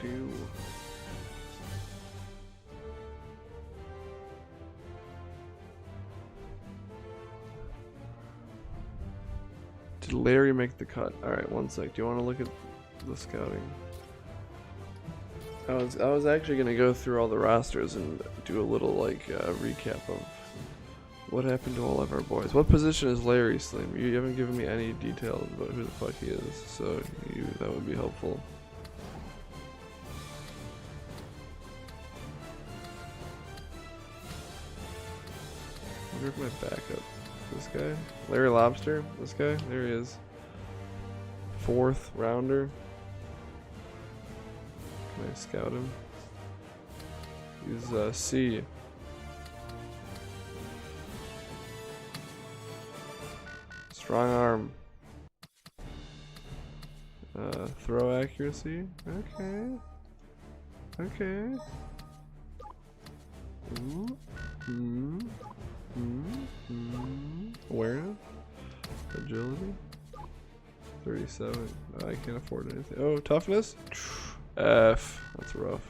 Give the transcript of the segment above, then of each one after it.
do. Did Larry make the cut? Alright, one sec. Do you want to look at the scouting? I was actually gonna go through all the rosters and do a little like recap of what happened to all of our boys. What position is Larry, Slim? You haven't given me any details about who the fuck he is, so that would be helpful. I wonder if my backup. This guy? Larry Lobster? This guy? There he is. 4th rounder. Can I scout him? He's C. Strong arm. Throw accuracy. Okay. Okay. Awareness. Agility. 37. I can't afford anything. Oh, toughness. F. That's rough.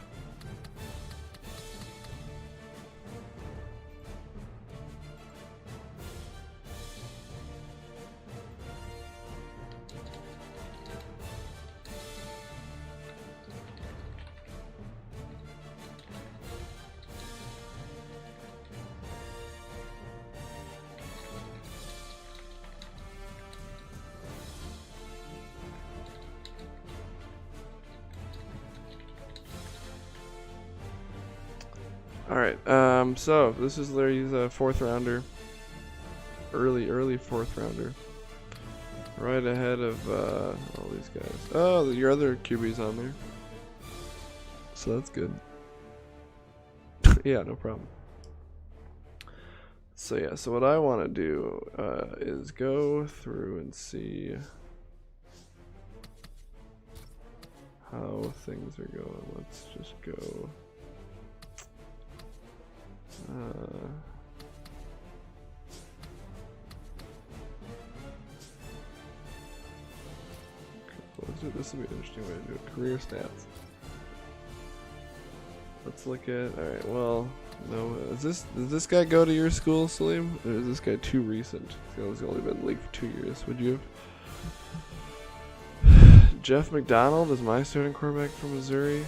Alright, so this is Larry's 4th rounder. Early 4th rounder. Right ahead of all these guys. Oh, your other QB's on there. So that's good. Yeah, no problem. So yeah, so what I want to do is go through and see how things are going. Let's just go. This would be an interesting way to do it. Career stats. Let's look at. All right. Well, no. Does this guy go to your school, Salim? Or is this guy too recent? He's only been in the league for 2 years. Would you have? Jeff McDonald is my starting quarterback from Missouri.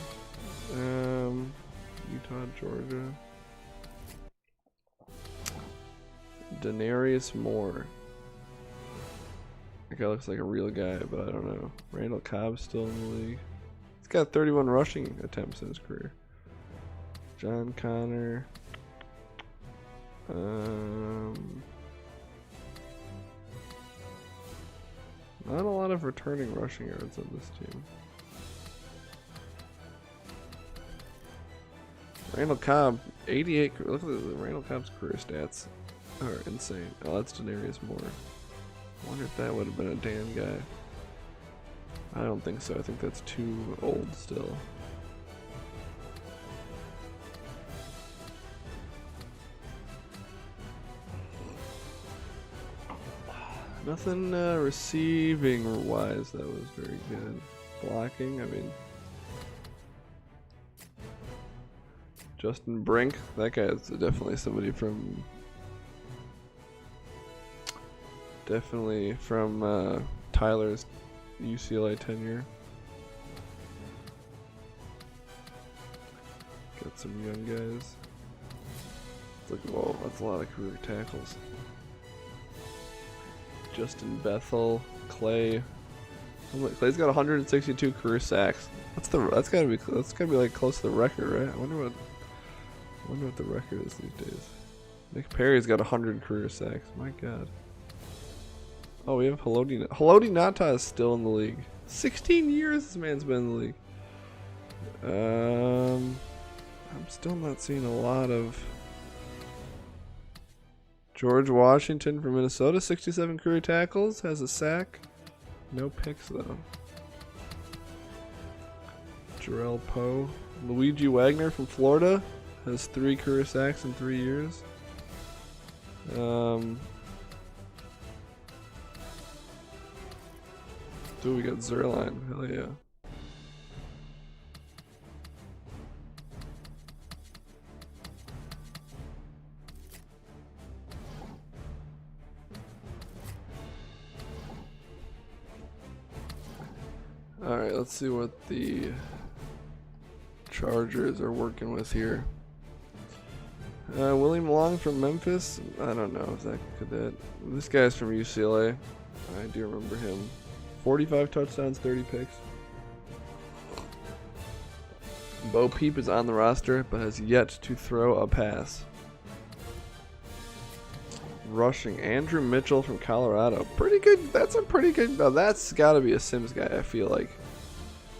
Utah, Georgia. Denarius Moore. That guy looks like a real guy, but I don't know. Randall Cobb's still in the league. He's got 31 rushing attempts in his career. John Connor. Not a lot of returning rushing yards on this team. Randall Cobb, 88. Look at Randall Cobb's career stats. Are insane. Oh, that's Denarius Moore. I wonder if that would have been a damn guy. I don't think so. I think that's too old still. Nothing receiving wise that was very good. Blocking, I mean. Justin Brink, that guy is definitely somebody from. Definitely from Tyler's UCLA tenure. Got some young guys. Look, whoa, that's a lot of career tackles. Justin Bethel, Clay. Clay's got 162 career sacks. That's gotta be like close to the record, right? I wonder what the record is these days. Nick Perry's got 100 career sacks. My God. Oh, we have Haloti. Haloti Ngata is still in the league. 16 years this man's been in the league. I'm still not seeing a lot of. George Washington from Minnesota, 67 career tackles, has a sack. No picks though. Jarrell Poe. Luigi Wagner from Florida has 3 career sacks in 3 years. Dude, we got Zerline. Hell yeah. Alright, let's see what the Chargers are working with here. William Long from Memphis. I don't know if that could that. This guy's from UCLA. I do remember him. 45 touchdowns, 30 picks. Bo Peep is on the roster, but has yet to throw a pass. Rushing, Andrew Mitchell from Colorado. Pretty good. That's a pretty good. Now that's got to be a Sims guy, I feel like.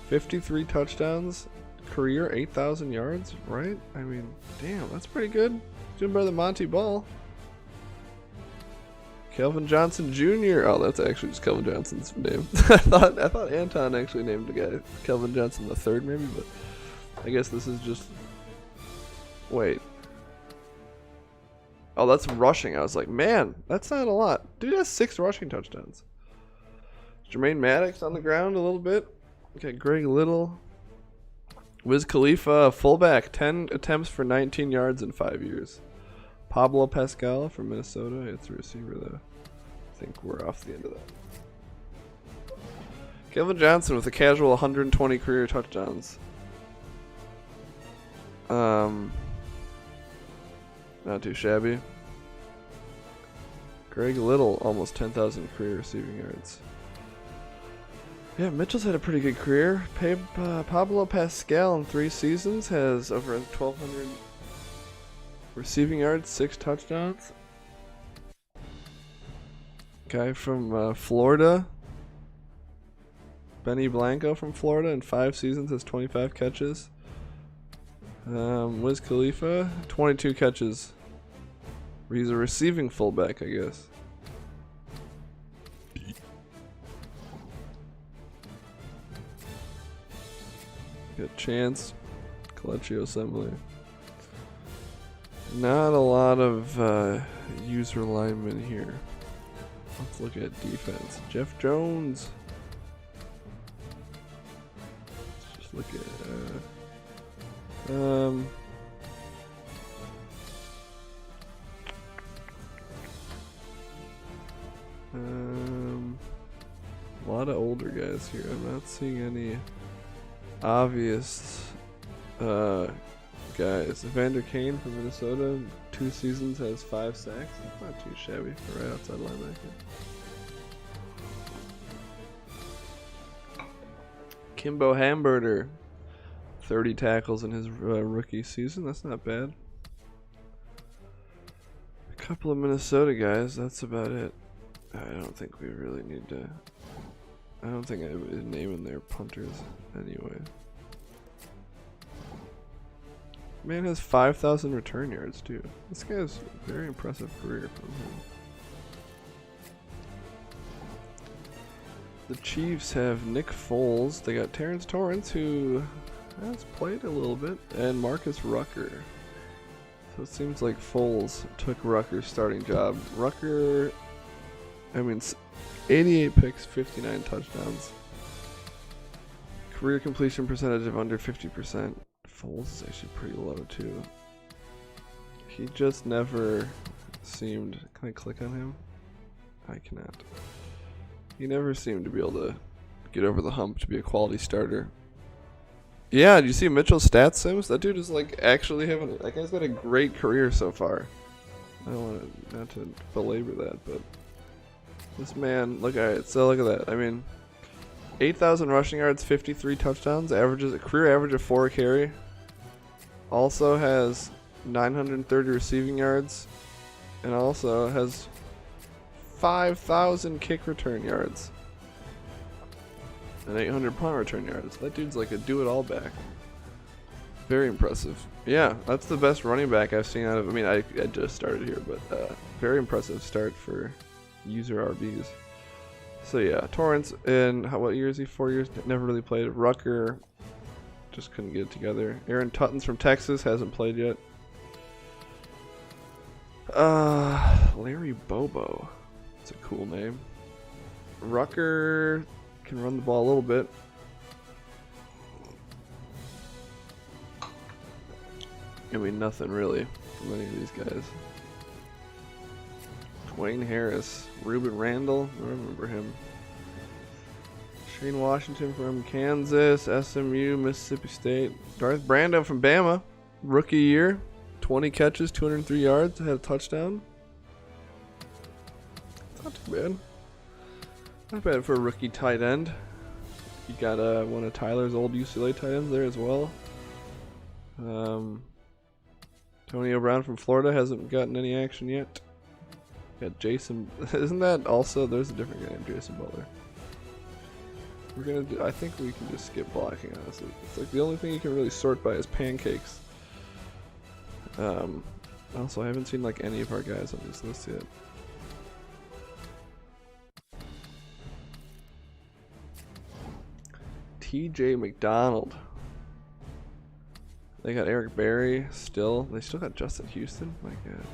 53 touchdowns, career 8,000 yards, right? I mean, damn, that's pretty good. Doing better than Monty Ball. Kelvin Johnson Jr. Oh, that's actually just Kelvin Johnson's name. I thought Anton actually named the guy Kelvin Johnson the third, maybe, but I guess this is just. Wait. Oh, that's rushing. I was like, man, that's not a lot. Dude has 6 rushing touchdowns. Jermaine Maddox on the ground a little bit. Okay, Greg Little. Wiz Khalifa, fullback, 10 attempts for 19 yards in 5 years. Pablo Pascal from Minnesota. It's a receiver, though. I think we're off the end of that. Kelvin Johnson with a casual 120 career touchdowns. Not too shabby. Greg Little, almost 10,000 career receiving yards. Yeah, Mitchell's had a pretty good career. Pablo Pascal in 3 seasons has over 1,200 receiving yards, 6 touchdowns. Guy from Florida. Benny Blanco from Florida in 5 seasons has 25 catches. Wiz Khalifa, 22 catches. He's a receiving fullback, I guess. Got Chance, Coleccio Assembly. Not a lot of user linemen here. Let's look at defense. Jeff Jones. Let's just look at a lot of older guys here. I'm not seeing any obvious guys. Evander Kane from Minnesota, 2 seasons, has 5 sacks. That's not too shabby for right outside linebacker. Kimbo Hamburger, 30 tackles in his rookie season. That's not bad. A couple of Minnesota guys. That's about it. I don't think we really need to. I don't think I was naming their punters anyway. Man has 5,000 return yards too. This guy has a very impressive career from him. The Chiefs have Nick Foles. They got Terrence Torrance, who has played a little bit, and Marcus Rucker. So it seems like Foles took Rucker's starting job. Rucker, I mean, 88 picks, 59 touchdowns. Career completion percentage of under 50%. Foles is actually pretty low too. He just never seemed. Can I click on him? I cannot. He never seemed to be able to get over the hump to be a quality starter. Yeah, did you see Mitchell's stats, Sims? That dude is like actually having. That guy's got a great career so far. I don't want to not to belabor that, but this man. Look at it. So look at that. I mean, 8,000 rushing yards, 53 touchdowns. Averages a career average of 4 a carry. Also has 930 receiving yards, and also has 5,000 kick return yards and 800 punt return yards. That dude's like a do-it-all back. Very impressive. Yeah, that's the best running back I've seen out of. I mean, I just started here, but very impressive start for user RBs. So yeah, Torrance in what year is he? 4 years. Never really played. Rucker just couldn't get it together. Aaron Tutton's from Texas, hasn't played yet. Larry Bobo. It's a cool name. Rucker can run the ball a little bit. I mean, nothing really from any of these guys. Dwayne Harris, Ruben Randall, I remember him. Shane Washington from Kansas, SMU, Mississippi State. Darth Brando from Bama. Rookie year. 20 catches, 203 yards. Had a touchdown. Not too bad. Not bad for a rookie tight end. You got one of Tyler's old UCLA tight ends there as well. Antonio Brown from Florida hasn't gotten any action yet. Got Jason. Isn't that also? There's a different guy named Jason Butler. We're gonna do, I think we can just skip blocking, honestly. It's like the only thing you can really sort by is pancakes. Also, I haven't seen like any of our guys on this list yet. TJ McDonald. They got Eric Berry still. They still got Justin Houston. My God.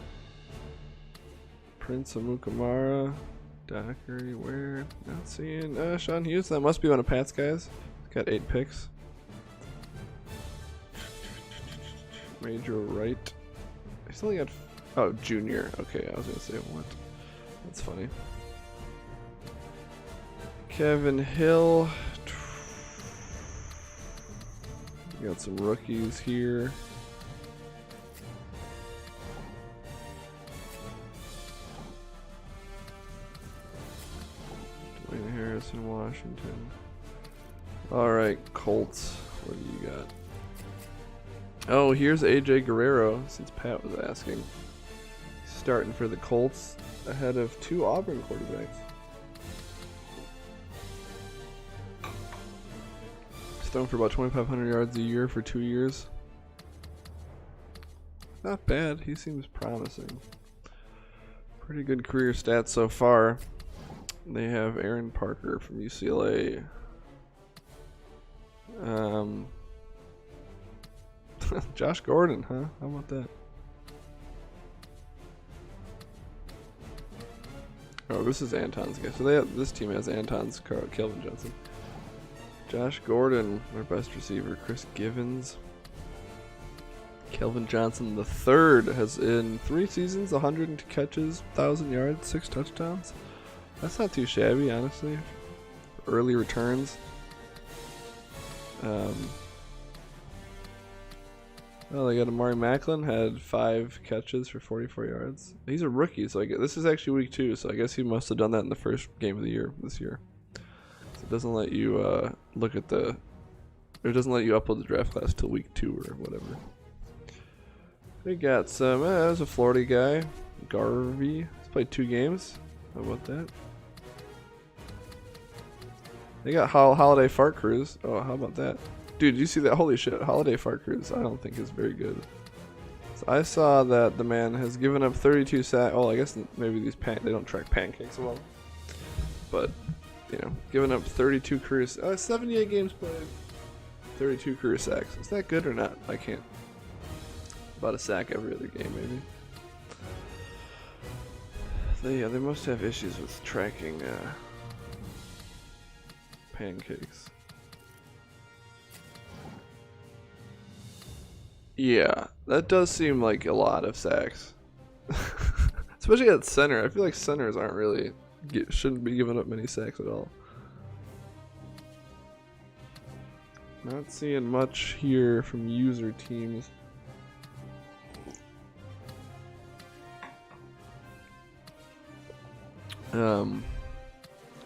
Prince Amukamara. Dockery, where? Not seeing Sean Hughes. That must be one of Pat's guys. He's got 8 picks. Major Wright. He's only got. Oh, Junior. Okay, I was gonna say what? That's funny. Kevin Hill. We got some rookies here. Harrison, Washington. Alright, Colts. What do you got? Oh, here's AJ Guerrero, since Pat was asking. Starting for the Colts ahead of 2 Auburn quarterbacks. He's thrown for about 2,500 yards a year for 2 years. Not bad. He seems promising. Pretty good career stats so far. They have Aaron Parker from UCLA. Josh Gordon, huh? How about that? Oh, this is Anton's guy. So this team has Anton's Kelvin Johnson. Josh Gordon, our best receiver. Chris Givens. Kelvin Johnson the third has in 3 seasons 102 catches, 1,000 yards, 6 touchdowns. That's not too shabby, honestly. Early returns. Well, they got Amari Macklin, had 5 catches for 44 yards. He's a rookie, so this is actually week 2, so I guess he must have done that in the first game of the year this year. So it doesn't let you look at the, or it doesn't let you upload the draft class till week 2 or whatever. They got some, there's a Florida guy, Garvey. He's played 2 games. How about that? They got Holiday Fart Cruise. Oh, how about that? Dude, you see that? Holy shit. Holiday Fart Cruise, I don't think is very good. So I saw that the man has given up 32 sacks. Oh, I guess maybe these they don't track pancakes well. But, you know, giving up 32 career 78 games played. 32 career sacks. Is that good or not? I can't. About a sack every other game, maybe. They must have issues with tracking pancakes. Yeah, that does seem like a lot of sacks. Especially at center. I feel like centers aren't really shouldn't be giving up many sacks at all. Not seeing much here from user teams.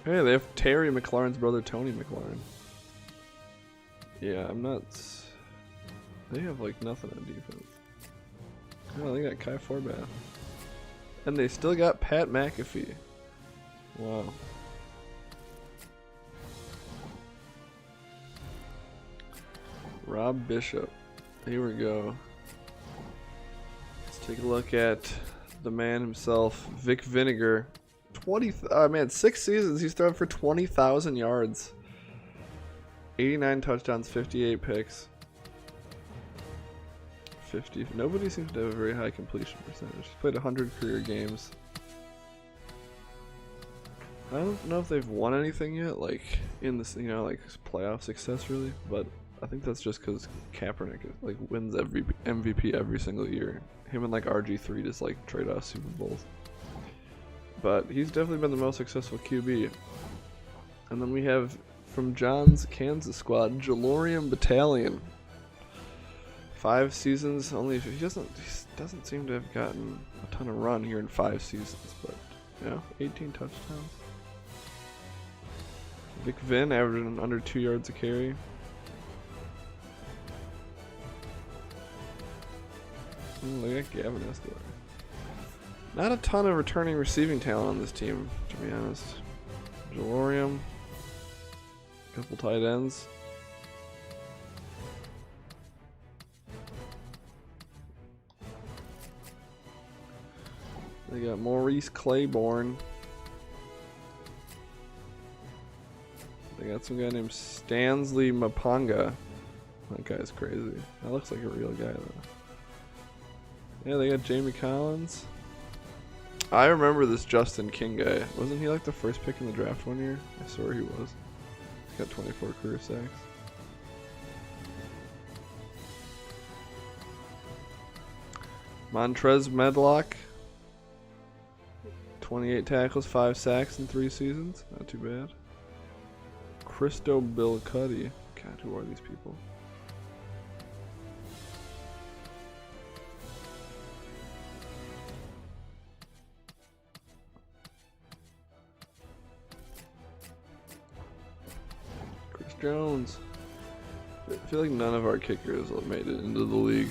Hey, they have Terry McLaurin's brother, Tony McLaurin. Yeah, I'm not. They have like nothing on defense. Oh, they got Kai Forbath. And they still got Pat McAfee. Wow. Rob Bishop. Here we go. Let's take a look at the man himself, Vic Vinegar. 6 seasons he's thrown for 20,000 yards. 89 touchdowns, 58 picks. 50. Nobody seems to have a very high completion percentage. He's played 100 career games. I don't know if they've won anything yet, like in this, you know, like playoff success really, but I think that's just because Kaepernick like wins every MVP every single year. Him and like RG3 just like trade off Super Bowls. But he's definitely been the most successful QB. And then we have from John's Kansas squad, Jalorium Battalion. 5 seasons, only he doesn't seem to have gotten a ton of run here in 5 seasons, but you know, 18 touchdowns. Vic Vin averaging under 2 yards a carry. Look at Gavin Escobar. Not a ton of returning receiving talent on this team, to be honest. Jalorium, couple tight ends. They got Maurice Claiborne. They got some guy named Stanley Mapanga. That guy's crazy. That looks like a real guy though. Yeah, they got Jamie Collins. I remember this Justin King guy. Wasn't he like the first pick in the draft one year? I swear he was. He's got 24 career sacks. Montrez Medlock. 28 tackles, 5 sacks in 3 seasons. Not too bad. Christo Bilcuddy. God, who are these people? Chris Jones. I feel like none of our kickers have made it into the league.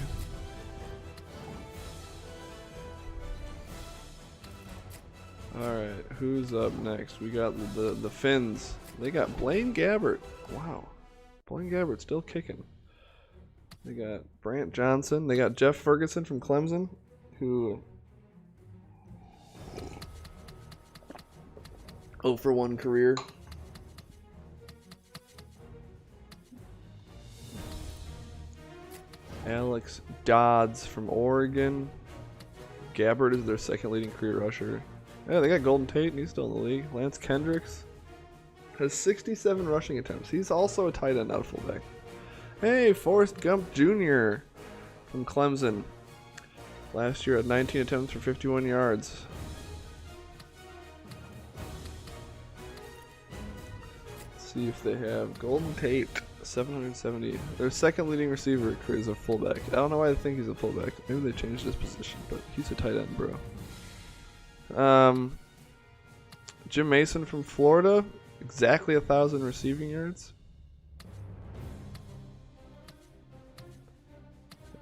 Alright, who's up next? We got the Finns. They got Blaine Gabbert. Wow. Blaine Gabbert still kicking. They got Brant Johnson. They got Jeff Ferguson from Clemson, who 0 for 1 career. Alex Dodds from Oregon. Gabbert is their 2nd leading career rusher. Yeah, they got Golden Tate, and he's still in the league. Lance Kendricks has 67 rushing attempts. He's also a tight end, not a fullback. Hey, Forrest Gump Jr. from Clemson. Last year had 19 attempts for 51 yards. Let's see if they have Golden Tate, 770. Their 2nd leading receiver is a fullback. I don't know why I think he's a fullback. Maybe they changed his position, but he's a tight end, bro. Jim Mason from Florida, exactly 1,000 receiving yards.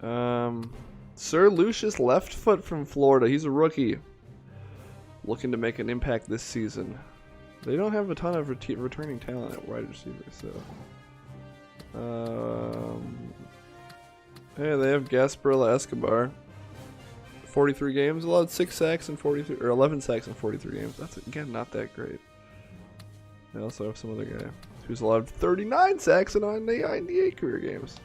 Sir Lucius Leftfoot from Florida, he's a rookie, looking to make an impact this season. They don't have a ton of returning talent at wide receiver, so. Hey, they have Gasparilla Escobar. 43 games, allowed 6 sacks in 43 or 11 sacks in 43 games. That's again not that great. They also have some other guy who's allowed 39 sacks in 98 career games.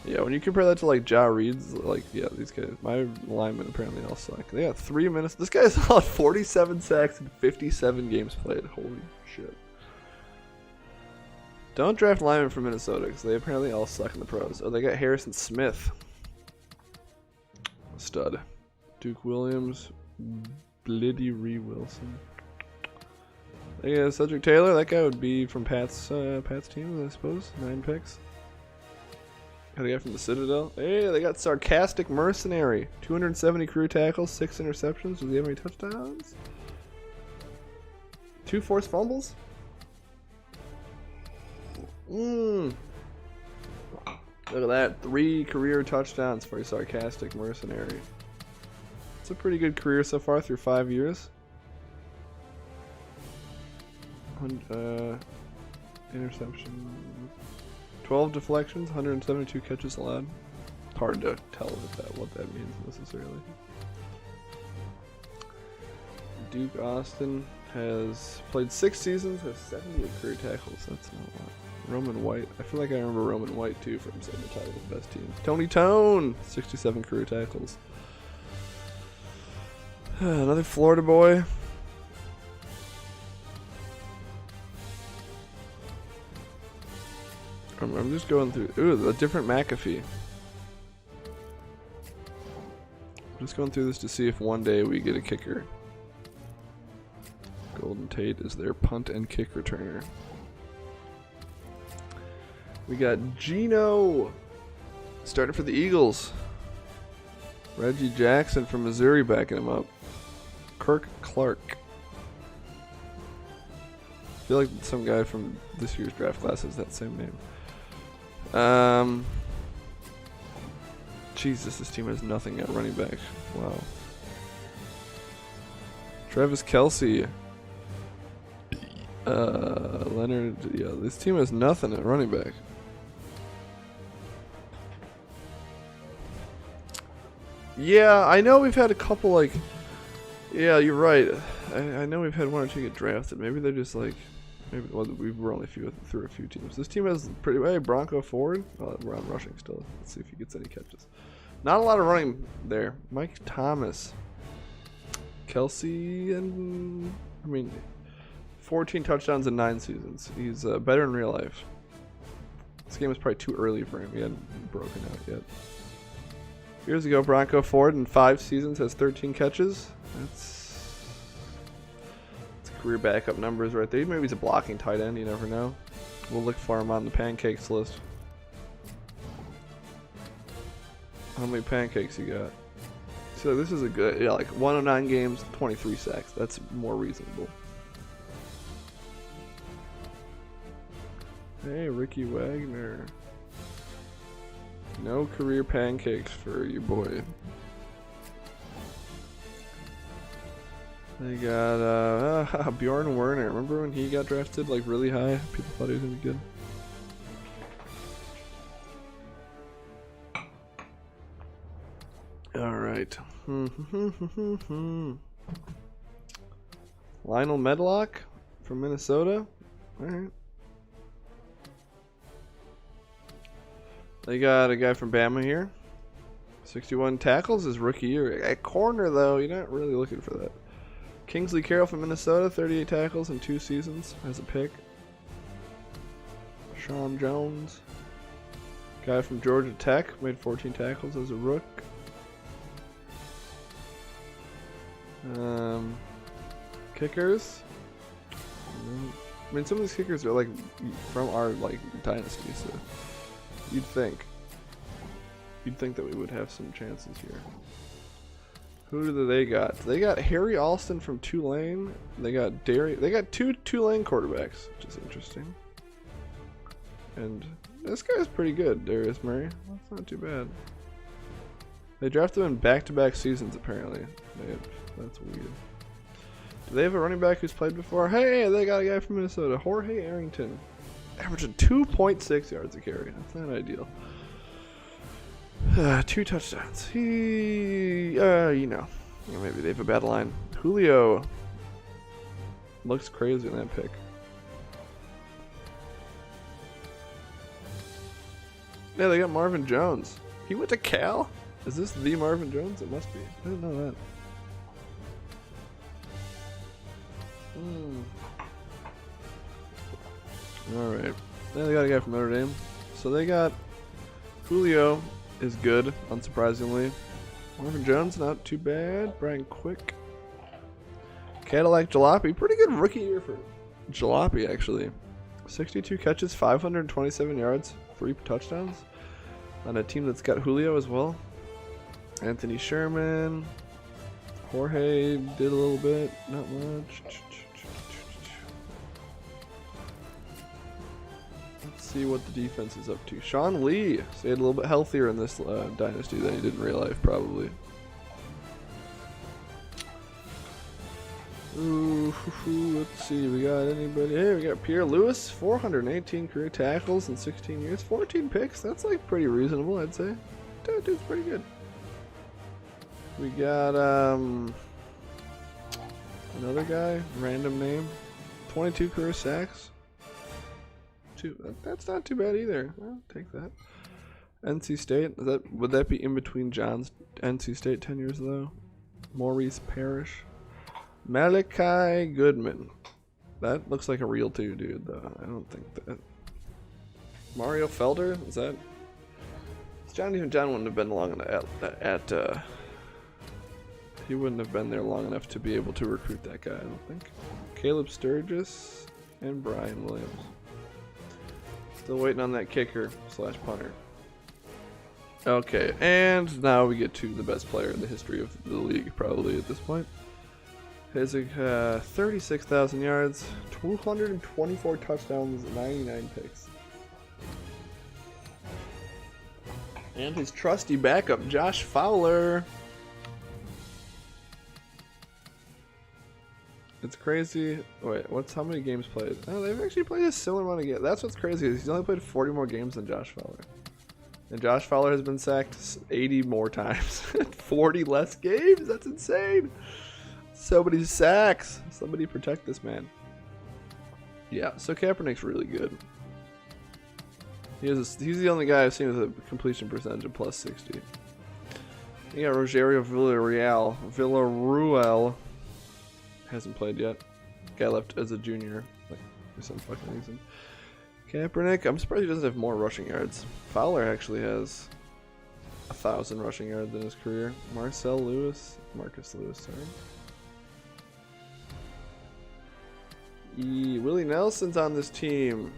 Yeah, when you compare that to like Ja Reed's, like yeah, these guys, my linemen apparently all suck. They got 3 minutes. This guy's allowed 47 sacks in 57 games played. Holy shit! Don't draft linemen from Minnesota because they apparently all suck in the pros. Oh, they got Harrison Smith. Stud. Duke Williams, Bliddy Ree Wilson. They got Cedric Taylor. That guy would be from Pat's team, I suppose. 9 picks. Got a guy from the Citadel. Hey, they got Sarcastic Mercenary. 270 career tackles, 6 interceptions. Does he have any touchdowns? 2 forced fumbles. Look at that. 3 career touchdowns for a Sarcastic Mercenary. It's a pretty good career so far through 5 years. Interception. 12 deflections, 172 catches allowed. Hard to tell what that means necessarily. Duke Austin has played 6 seasons, has 78 career tackles. That's not a lot. Roman White. I feel like I remember Roman White too from saying the title of the best team. Tony Tone, 67 career tackles. Another Florida boy. I'm just going through. Ooh, a different McAfee. I'm just going through this to see if one day we get a kicker. Golden Tate is their punt and kick returner. We got Geno starting for the Eagles. Reggie Jackson from Missouri backing him up. Kirk Clark. I feel like some guy from this year's draft class has that same name. Jesus, this team has nothing at running back. Wow. Travis Kelce. Leonard. Yeah, this team has nothing at running back. Yeah, I know we've had a couple like. Yeah, you're right. I know we've had one or two get drafted. Maybe they're just like. Maybe well, we were only through a few teams. This team has pretty. Hey, Bronco Ford. Oh, we're on rushing still. Let's see if he gets any catches. Not a lot of running there. Mike Thomas. Kelsey and. I mean. 14 touchdowns in 9 seasons. He's better in real life. This game is probably too early for him. He hadn't broken out yet. Years ago, Bronco Ford in 5 seasons has 13 catches. That's career backup numbers right there. Maybe he's a blocking tight end. You never know. We'll look for him on the pancakes list. How many pancakes you got? So this is a good, yeah, like 109 games, 23 sacks. That's more reasonable. Hey, Ricky Wagner. No career pancakes for you, boy. They got Bjorn Werner. Remember when he got drafted like really high? People thought he was gonna be good. All right. Lionel Medlock from Minnesota. All right. They got a guy from Bama here. 61 tackles his rookie year. At corner, though, you're not really looking for that. Kingsley Carroll from Minnesota, 38 tackles in 2 seasons as a pick. Sean Jones. Guy from Georgia Tech, made 14 tackles as a rook. Kickers. I mean, some of these kickers are like from our like dynasty, so you'd think that we would have some chances here. Who do they got? They got Harry Alston from Tulane. They got They got 2 Tulane quarterbacks, which is interesting. And this guy's pretty good, Darius Murray. That's not too bad. They drafted him in back-to-back seasons, apparently. That's weird. Do they have a running back who's played before? Hey, they got a guy from Minnesota, Jorge Arrington. Averaging 2.6 yards a carry. That's not ideal. 2 touchdowns. You know, maybe they have a bad line. Julio looks crazy in that pick. Yeah, they got Marvin Jones. He went to Cal? Is this the Marvin Jones? It must be. I didn't know that. Alright. Then they got a guy from Notre Dame. So they got Julio is good, unsurprisingly. Marvin Jones, not too bad. Brian Quick. Cadillac Jalopy. Pretty good rookie year for Jalopy, actually. 62 catches, 527 yards, 3 touchdowns. On a team that's got Julio as well. Anthony Sherman. Jorge did a little bit, not much. Let's see what the defense is up to. Sean Lee stayed a little bit healthier in this dynasty than he did in real life, probably. Ooh, let's see, we got anybody? Hey, we got Pierre Lewis, 418 career tackles in 16 years, 14 picks. That's like pretty reasonable, I'd say. That dude's pretty good. We got another guy, random name, 22 career sacks. That's not too bad either. I'll take that. NC State, would that be in between John's NC State tenures though? Maurice Parrish, Malachi Goodman. That looks like a real dude though. I don't think that. Mario Felder, is that? John wouldn't have been long at he wouldn't have been there long enough to be able to recruit that guy, I don't think. Caleb Sturgis and Brian Williams. Still waiting on that kicker slash punter. Okay, and now we get to the best player in the history of the league, probably at this point. Has 36,000 yards, 224 touchdowns, 99 picks. And his trusty backup, Josh Fowler. It's crazy. Wait, how many games played? Oh, they've actually played a similar amount of games. That's what's crazy. He's only played 40 more games than Josh Fowler. And Josh Fowler has been sacked 80 more times. 40 less games? That's insane. So many sacks. Somebody protect this man. Yeah, so Kaepernick's really good. He's the only guy I've seen with a completion percentage of plus 60. You got Rogerio Villarreal. Hasn't played yet. Guy left as a junior, like, for some fucking reason. Kaepernick, I'm surprised he doesn't have more rushing yards. Fowler actually has 1,000 rushing yards in his career. Marcus Lewis, sorry. Willie Nelson's on this team.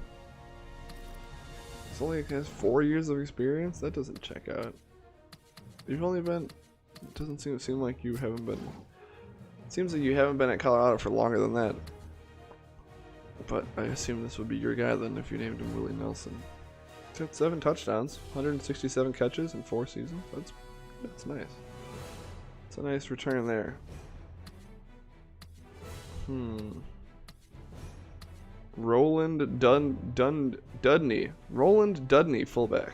He's only has 4 years of experience. That doesn't check out. You've only been. It doesn't seem like you haven't been. It seems like you haven't been at Colorado for longer than that. But I assume this would be your guy then if you named him Willie Nelson. He's got 7 touchdowns, 167 catches in 4 seasons. That's nice. It's a nice return there. Roland Dudney. Roland Dudney, fullback.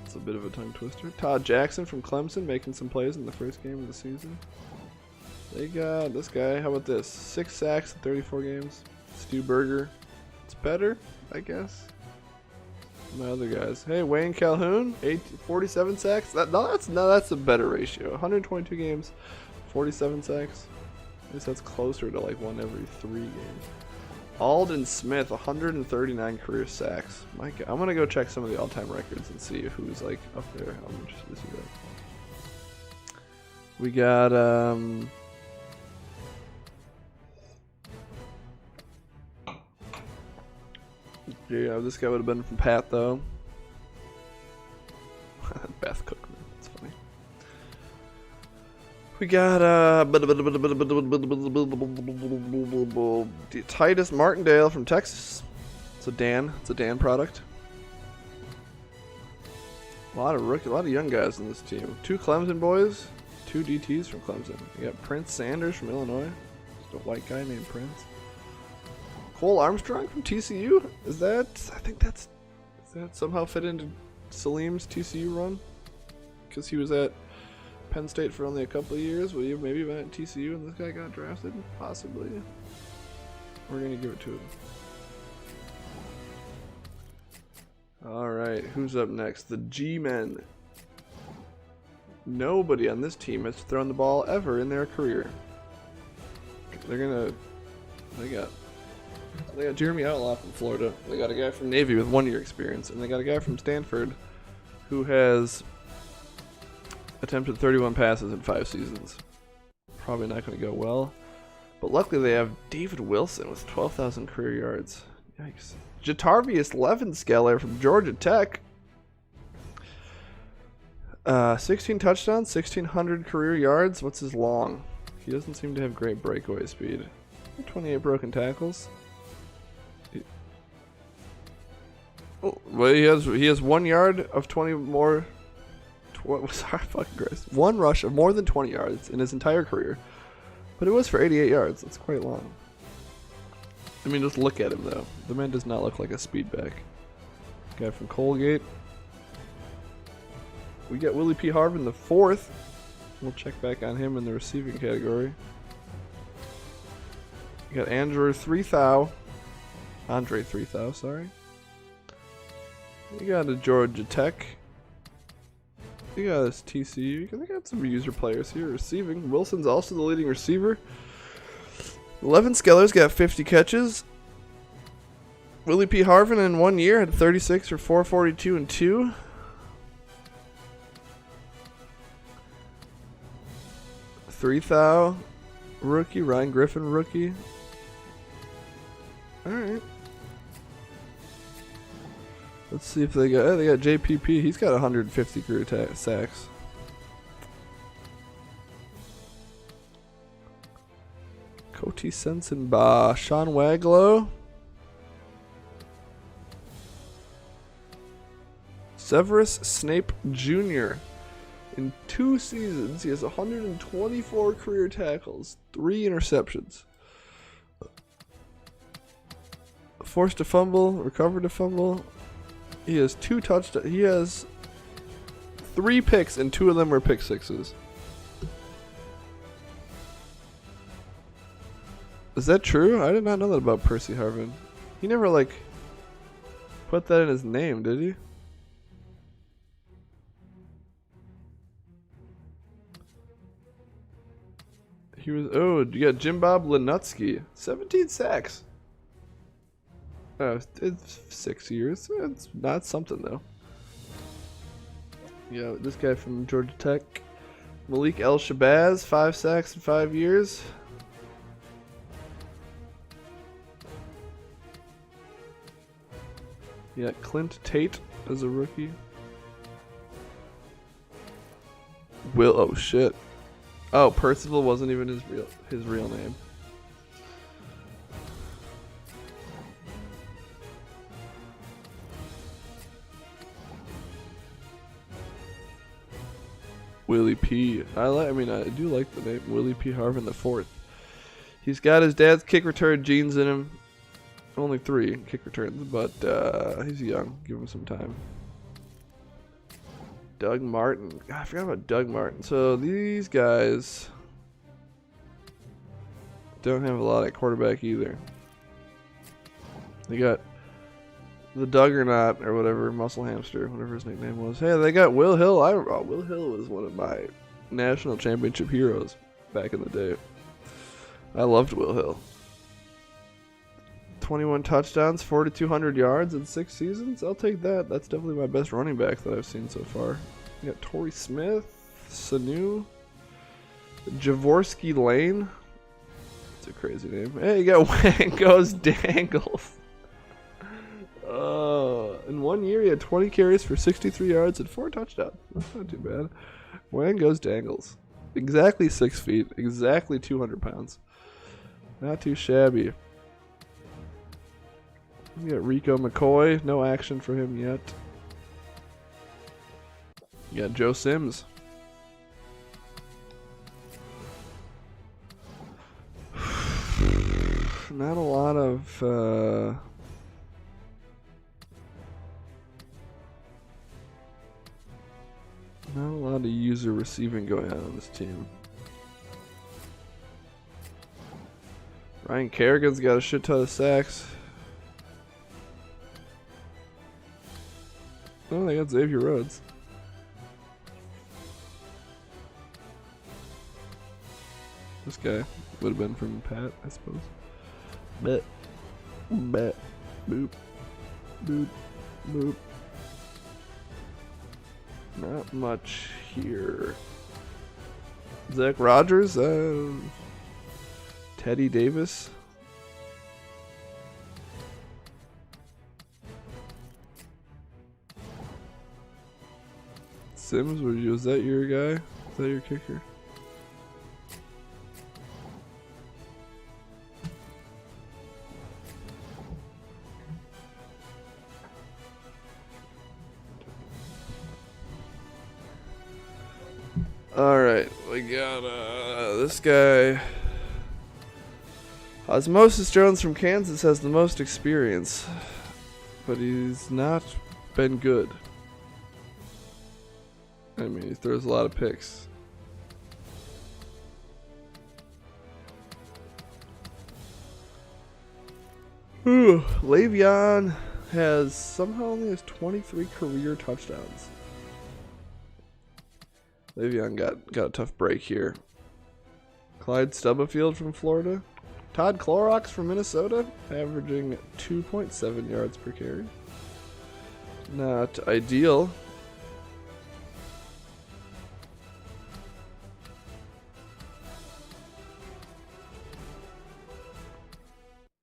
It's a bit of a tongue twister. Todd Jackson from Clemson making some plays in the first game of the season. They got this guy. How about this? 6 sacks in 34 games. Stu Berger. It's better, I guess. My other guys. Hey, Wayne Calhoun, 47 sacks. That's a better ratio. 122 games, 47 sacks. At least that's closer to like 1 every 3 games. Alden Smith, 139 career sacks. My God, I'm gonna go check some of the all-time records and see who's like up there. I'm interested to see that. We got yeah, this guy would have been from Pat though. Beth Cookman, that's funny. We got Titus Martindale from Texas. It's a Dan product. A lot of young guys in this team. 2 Clemson boys, 2 DTs from Clemson. You got Prince Sanders from Illinois. Just a white guy named Prince. Cole Armstrong from TCU? Does that somehow fit into Salim's TCU run? Because he was at Penn State for only a couple of years. Would he have maybe been at TCU and this guy got drafted? Possibly. We're going to give it to him. Alright, who's up next? The G-Men. Nobody on this team has thrown the ball ever in their career. They got Jeremy Outlaw from Florida. They got a guy from Navy with 1 year experience. And they got a guy from Stanford who has attempted 31 passes in 5 seasons. Probably not going to go well. But luckily they have David Wilson with 12,000 career yards. Yikes. Jatarvius Levenskeller from Georgia Tech. 16 touchdowns, 1,600 career yards. What's his long? He doesn't seem to have great breakaway speed. 28 broken tackles. Well, he has 1 yard of 20 more. Sorry, fucking Christ. 1 rush of more than 20 yards in his entire career, but it was for 88 yards. That's quite long. I mean, just look at him though. The man does not look like a speedback. Guy from Colgate. We got Willie P. Harvin the 4th. We'll check back on him in the receiving category. You got Andre 3000, sorry. You got a Georgia Tech. You got this TCU. They got some user players here. Receiving. Wilson's also the leading receiver. Levenskeller's got 50 catches. Willie P. Harvin in 1 year had 36 for 442 and 2. Rookie. Ryan Griffin, rookie. Alright. Let's see if they got JPP. He's got 150 career sacks. Cody Sensenba, Sean Waglow, Severus Snape Jr. In 2 seasons, he has 124 career tackles, 3 interceptions. Forced a fumble, recovered a fumble. He has 2 touchdowns. He has 3 picks, and 2 of them were pick sixes. Is that true? I did not know that about Percy Harvin. He never, like, put that in his name, did he? He was, oh, you got Jim Bob Lenutsky. 17 sacks. Oh, it's 6 years. It's not something, though. Yeah, this guy from Georgia Tech. Malik El-Shabazz, 5 sacks in 5 years. Yeah, Clint Tate as a rookie. Oh shit. Oh, Percival wasn't even his real name. Willie P. I do like the name Willie P. Harvin the Fourth. He's got his dad's kick return genes in him. Only 3 kick returns, but he's young. Give him some time. Doug Martin. God, I forgot about Doug Martin. So these guys don't have a lot at quarterback either. They got the Duggernaut or whatever, Muscle Hamster, whatever his nickname was. Hey, they got Will Hill. Will Hill was one of my national championship heroes back in the day. I loved Will Hill. 21 touchdowns, 4,200 yards in 6 seasons. I'll take that. That's definitely my best running back that I've seen so far. You got Torrey Smith, Sanu, Javorsky Lane. It's a crazy name. Hey, you got Wangos Dangles. In 1 year, he had 20 carries for 63 yards and 4 touchdowns. That's not too bad. Wangos Dangles. Exactly 6 feet. Exactly 200 pounds. Not too shabby. We got Rico McCoy. No action for him yet. You got Joe Sims. Not a lot of user receiving going on this team. Ryan Kerrigan's got a shit ton of sacks. Oh, they got Xavier Rhodes. This guy would have been from Pat, I suppose. Bet. Boop. Boop. Boop. Not much here. Zach Rogers, Teddy Davis. Sims, was that your guy? Is that your kicker? Alright, we got this guy. Osmosis Jones from Kansas has the most experience, but he's not been good. I mean, he throws a lot of picks. Le'Veon only has 23 career touchdowns. Le'Veon got a tough break here. Clyde Stubblefield from Florida. Todd Clorox from Minnesota, averaging 2.7 yards per carry. Not ideal.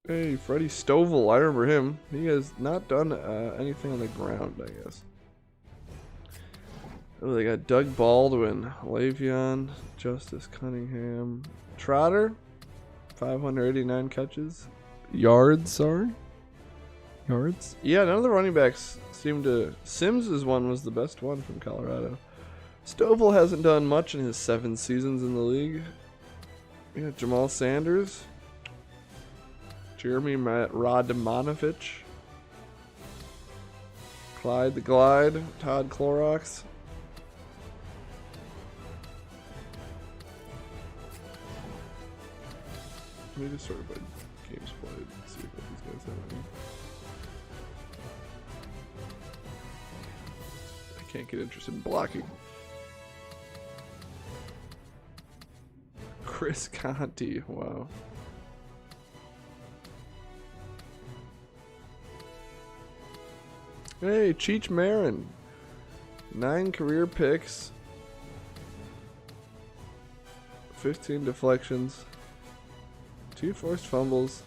Hey, Freddie Stovall. I remember him. He has not done anything on the ground, I guess. Oh, they got Doug Baldwin, Le'Veon, Justice Cunningham, Trotter, 589 catches. Yards, sorry. Yards? Yeah, none of the running backs seem to... Sims's one was the best one from Colorado. Stovall hasn't done much in his 7 seasons in the league. We got Jamal Sanders, Jeremy Radmanovich, Clyde the Glide, Todd Clorox. Let me just sort of by games played and see if these guys have any. I can't get interested in blocking. Chris Conti, wow. Hey, Cheech Marin. 9 career picks. 15 deflections. 2 forced fumbles.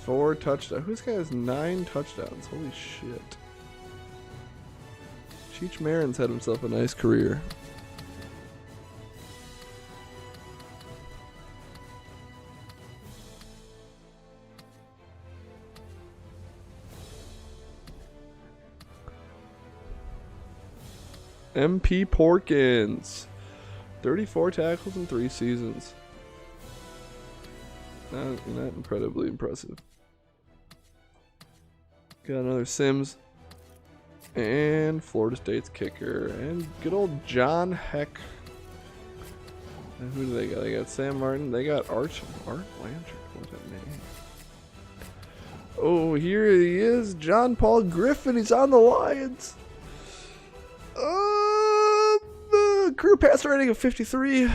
4 touchdowns. Who's guy has 9 touchdowns? Holy shit. Cheech Marin's had himself a nice career. MP Porkins. 34 tackles in 3 seasons. Not incredibly impressive. Got another Sims. And Florida State's kicker. And good old John Heck. And who do they got? They got Sam Martin. They got Art Blanchard. What's that name? Oh, here he is. John Paul Griffin. He's on the Lions. Career pass rating of 53.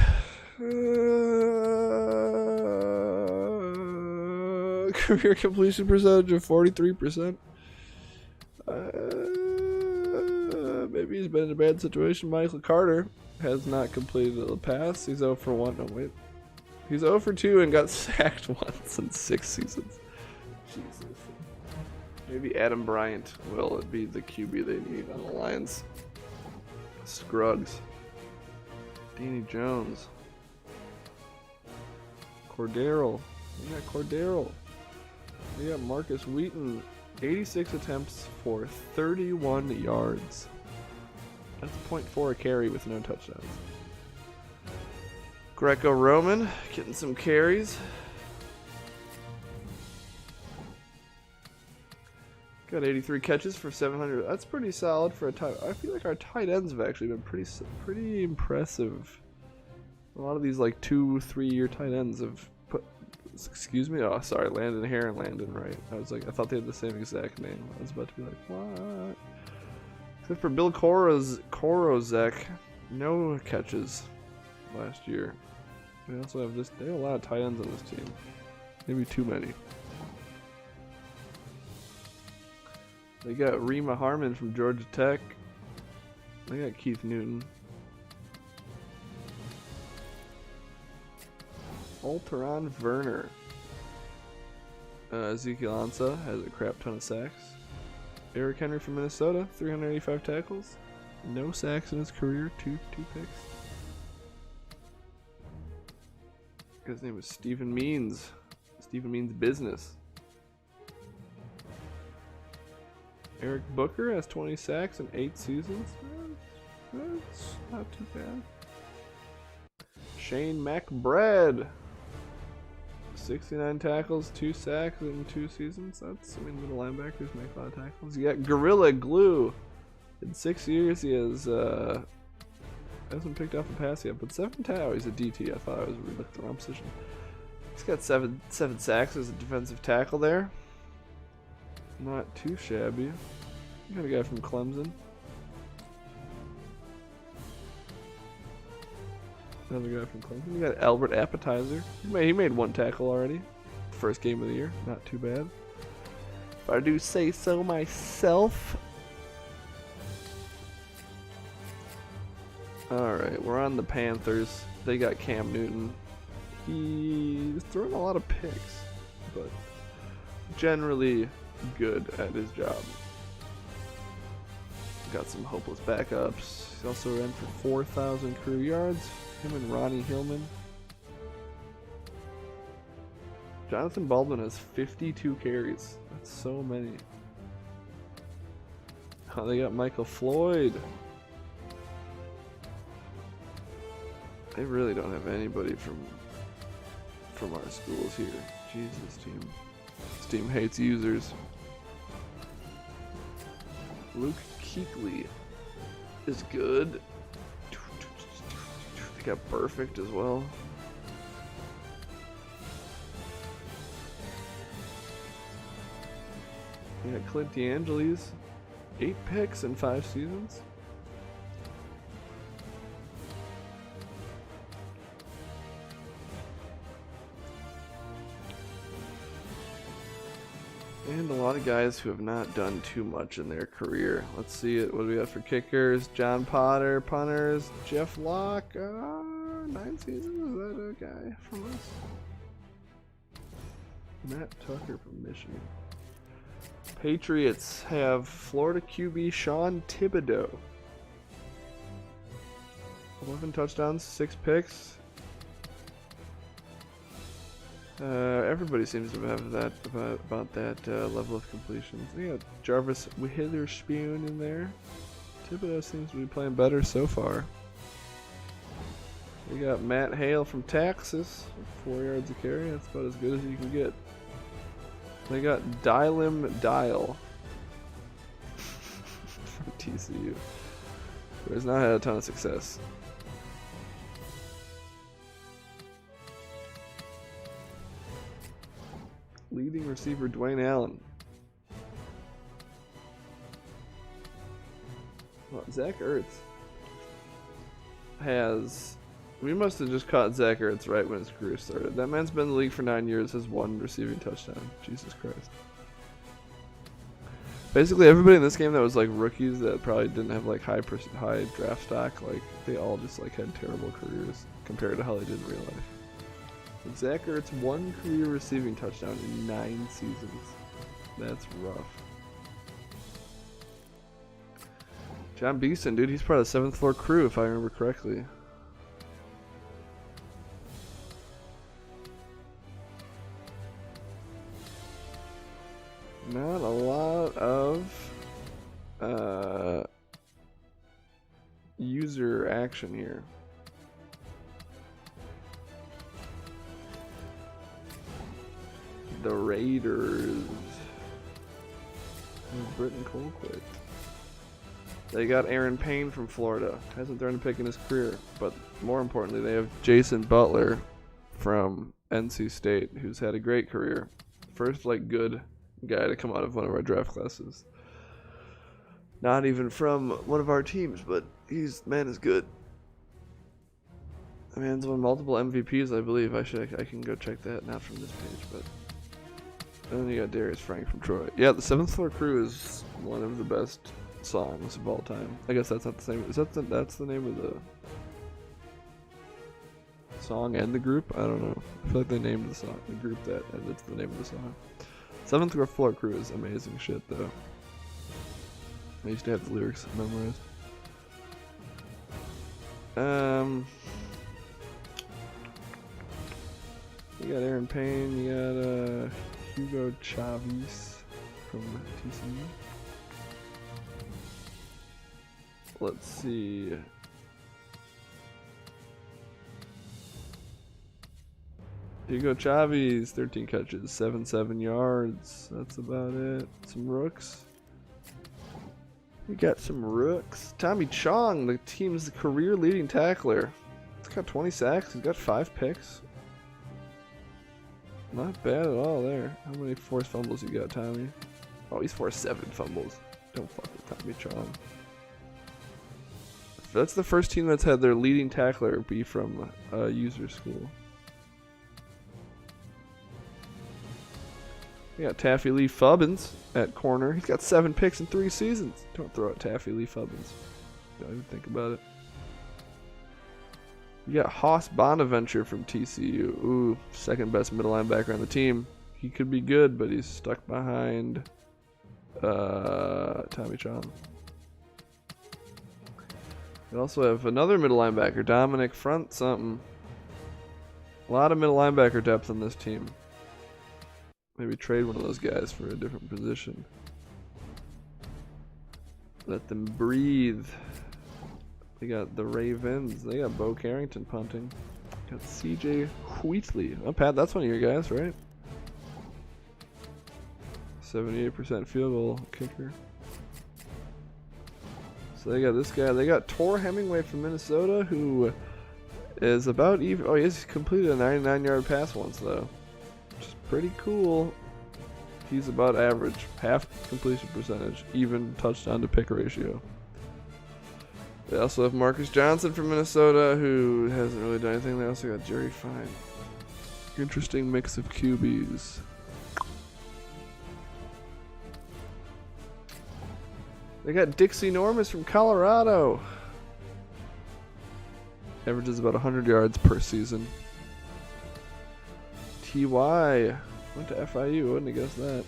Career completion percentage of 43%. Maybe he's been in a bad situation. Michael Carter has not completed a pass. He's 0 for 1. No, wait. He's 0 for 2 and got sacked once in 6 seasons. Jesus. Maybe Adam Bryant will be the QB they need on the Lions. Scruggs. Danny Jones. Cordero. We got Cordero. We got Marcus Wheaton. 86 attempts for 31 yards. That's 0.4 a carry with no touchdowns. Greco-Roman getting some carries. Got 83 catches for 700. That's pretty solid for a tight. I feel like our tight ends have actually been pretty impressive. A lot of these like 2-3 year tight ends have put. Excuse me. Oh, sorry. Landon Hare and Landon Wright. I thought they had the same exact name. I was about to be like, what? Except for Bill Korozek, no catches last year. They also have this. They have a lot of tight ends on this team. Maybe too many. They got Rima Harmon from Georgia Tech. They got Keith Newton. Alteron Werner. Ezekiel Ansah has a crap ton of sacks. Eric Henry from Minnesota, 385 tackles. No sacks in his career, two picks. His name was Stephen Means. Stephen Means Business. Eric Booker has 20 sacks in 8 seasons. That's not too bad. Shane McBride. 69 tackles, 2 sacks in 2 seasons. That's, middle linebackers make a lot of tackles. You got Gorilla Glue. In 6 years, he has hasn't picked off a pass yet, but 7 tackles. He's a DT. I thought I was really looking at the wrong position. He's got seven sacks as a defensive tackle there. Not too shabby. You got a guy from Clemson. Another guy from Clemson. You got Albert Appetizer. He made 1 tackle already. First game of the year. Not too bad. If I do say so myself. Alright, we're on the Panthers. They got Cam Newton. He's throwing a lot of picks. but generally good at his job. Got some hopeless backups. He also ran for 4,000 career yards. Him and Ronnie Hillman. Jonathan Baldwin has 52 carries. That's so many. Oh, they got Michael Floyd. They really don't have anybody from our schools here. Jesus, team. This team hates users. Luke Kuechly is good. They got Perfect as well. We got Clint DeAngelis, 8 picks in 5 seasons. And a lot of guys who have not done too much in their career. Let's see it. What do we have for kickers? John Potter, punters, Jeff Locke, 9 seasons. Is that a guy from us? Matt Tucker from Michigan. Patriots have Florida QB Sean Thibodeau. 11 touchdowns, 6 picks. Everybody seems to have that about that level of completions. We got Jarvis Witherspoon in there. Thibodeau seems to be playing better so far. We got Matt Hale from Texas, 4 yards a carry. That's about as good as you can get. They got Dylan Dial from TCU, who has not had a ton of success. Leading receiver Dwayne Allen. Well, Zach Ertz has... We must have just caught Zach Ertz right when his career started. That man's been in the league for 9 years, has 1 receiving touchdown. Jesus Christ. Basically, everybody in this game that was like rookies that probably didn't have like high draft stock, like they all just like had terrible careers compared to how they did in real life. But Zach Ertz 1 career receiving touchdown in 9 seasons. That's rough. John Beeson, dude, he's part of the 7th floor crew if I remember correctly. Not a lot of user action here. The Raiders. Britton Colquitt. They got Aaron Payne from Florida. Hasn't thrown a pick in his career, but more importantly, they have Jason Butler from NC State, who's had a great career. First, like, good guy to come out of one of our draft classes. Not even from one of our teams, but man is good. The man's won multiple MVPs, I believe. I can go check that, not from this page, but. And then you got Darius Frank from Troy. Yeah, the 7th Floor Crew is one of the best songs of all time. I guess that's not the same. That's the name of the song and the group? I don't know. I feel like they named the song, the group that, and it's the name of the song. 7th Floor Crew is amazing shit, though. I used to have the lyrics memorized. You got Aaron Payne, you got Hugo Chavez from TCU. Let's see. Hugo Chavez, 13 catches, 7 yards. That's about it. Some rooks. We got some rooks. Tommy Chong, the team's career leading tackler. He's got 20 sacks. He's got 5 picks. Not bad at all there. How many forced fumbles you got, Tommy? Oh, he's forced 7 fumbles. Don't fuck with Tommy Chong. That's the first team that's had their leading tackler be from a user school. We got Taffy Lee Fubbins at corner. He's got 7 picks in 3 seasons. Don't throw out Taffy Lee Fubbins. Don't even think about it. You got Hoss Bonaventure from TCU. Ooh, second best middle linebacker on the team. he could be good, but he's stuck behind Tommy Chong. We also have another middle linebacker, Dominic Front something. A lot of middle linebacker depth on this team. Maybe trade one of those guys for a different position. Let them breathe. They got the Ravens. They got Bo Carrington punting. Got CJ Wheatley. Oh, Pat, that's one of your guys, right? 78% field goal kicker. So they got this guy. They got Tor Hemingway from Minnesota, who is about even. Oh, he's completed a 99-yard pass once, though. Which is pretty cool. He's about average. Half completion percentage. Even touchdown to pick ratio. They also have Marcus Johnson from Minnesota, who hasn't really done anything. They also got Jerry Fine. Interesting mix of QBs. They got Dixie Normus from Colorado. Averages about 100 yards per season. T.Y. went to FIU. Wouldn't have guessed that.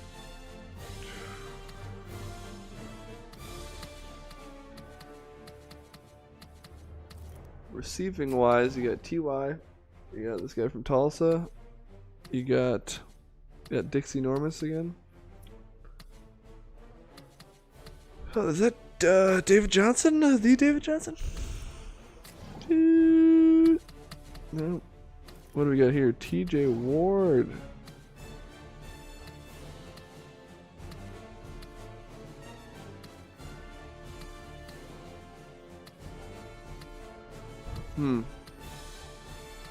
Receiving wise, you got T.Y. You got this guy from Tulsa. You got Dixie Normus again. Oh, is that David Johnson? The David Johnson? No. What do we got here? TJ Ward.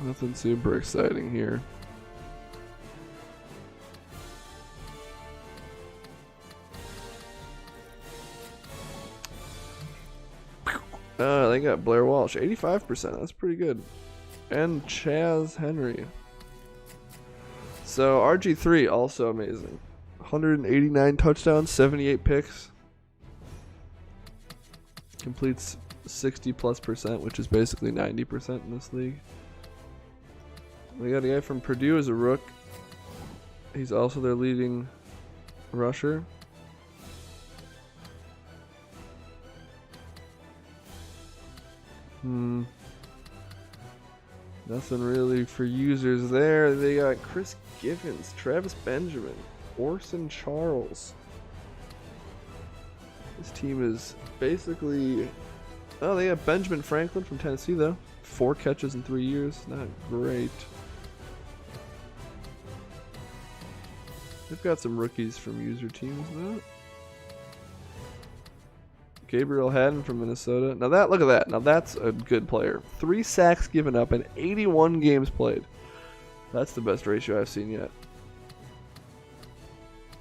Nothing super exciting here. They got Blair Walsh, 85%. That's pretty good. And Chaz Henry. So RG3 also amazing. 189 touchdowns, 78 picks. Completes 60+%, which is basically 90% in this league. We got a guy from Purdue as a rook. He's also their leading rusher. Nothing really for users there. They got Chris Givens, Travis Benjamin, Orson Charles. This team is basically... Oh, they got Benjamin Franklin from Tennessee, though. 4 catches in 3 years. Not great. They've got some rookies from user teams, though. Gabriel Haddon from Minnesota. Now look at that. Now that's a good player. 3 sacks given up and 81 games played. That's the best ratio I've seen yet.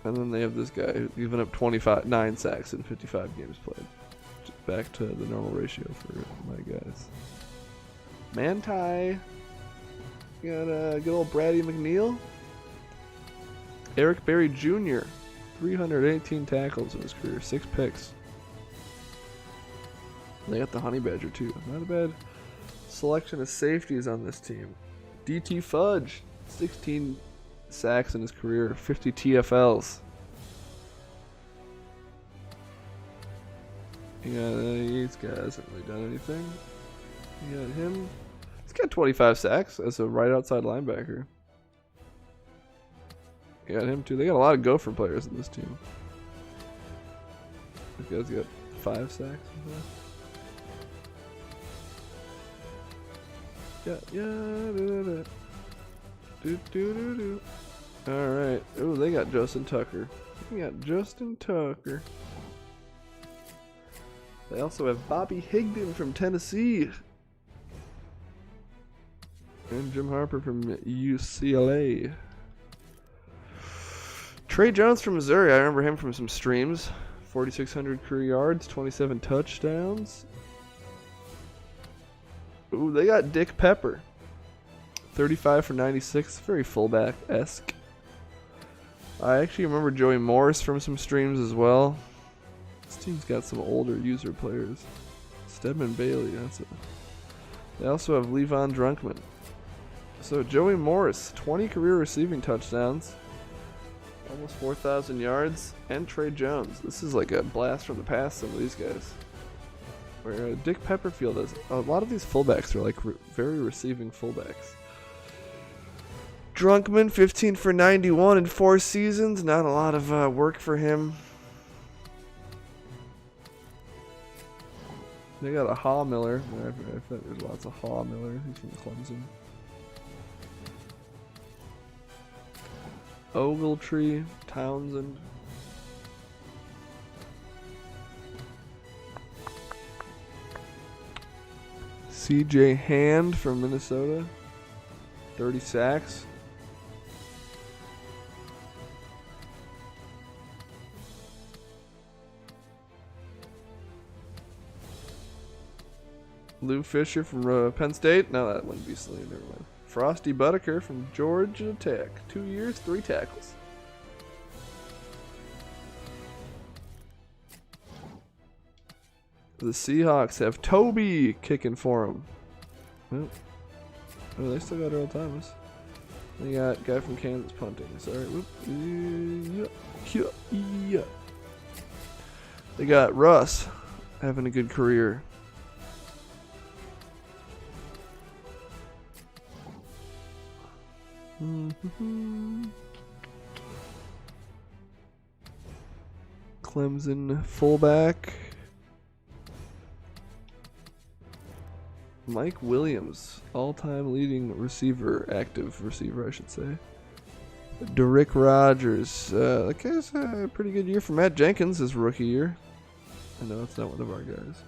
And then they have this guy who's given up 9 sacks in 55 games played. Just back to the normal ratio for my guys. Manti. Got good old Brady McNeil. Eric Berry Jr. 318 tackles in his career. 6 picks. They got the Honey Badger too. Not a bad selection of safeties on this team. DT Fudge, 16 sacks in his career, 50 TFLs. These guys hasn't really done anything. You got him. He's got 25 sacks as a right outside linebacker. You got him too. They got a lot of gopher players in this team. This guy's got 5 sacks. Alright. Oh, they got Justin Tucker. They also have Bobby Higdon from Tennessee. And Jim Harper from UCLA. Trey Jones from Missouri. I remember him from some streams. 4,600 career yards, 27 touchdowns. Ooh, they got Dick Pepper. 35 for 96. Very fullback-esque. I actually remember Joey Morris from some streams as well. This team's got some older user players. Stedman Bailey, that's it. They also have Levon Drunkman. So Joey Morris, 20 career receiving touchdowns. Almost 4,000 yards. And Trey Jones. This is like a blast from the past, some of these guys. Where Dick Pepperfield is. A lot of these fullbacks are like very receiving fullbacks. Drunkman, 15 for 91 in 4 seasons. Not a lot of work for him. They got a Haw Miller. I bet there's lots of Haw Miller. He's from Clemson. Ogletree, Townsend. CJ Hand from Minnesota. 30 sacks. Lou Fisher from Penn State. No, that wouldn't be Celine. Never mind. Frosty Buttaker from Georgia Tech. 2 years, 3 tackles. The Seahawks have Toby kicking for them. Oh, they still got Earl Thomas. They got guy from Kansas punting. Sorry. Whoop. Yeah. They got Russ having a good career. Clemson fullback. Mike Williams, all-time leading receiver, active receiver, I should say. Derrick Rogers. That guy's a pretty good year for Matt Jenkins, his rookie year. I know it's not one of our guys.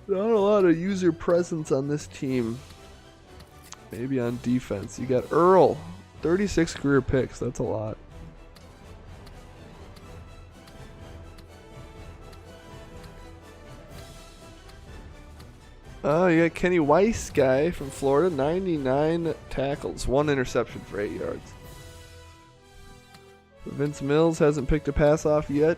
Not a lot of user presence on this team. Maybe on defense. You got Earl, 36 career picks. That's a lot. Oh, you got Kenny Weiss guy from Florida, 99 tackles, 1 interception for 8 yards. Vince Mills hasn't picked a pass off yet.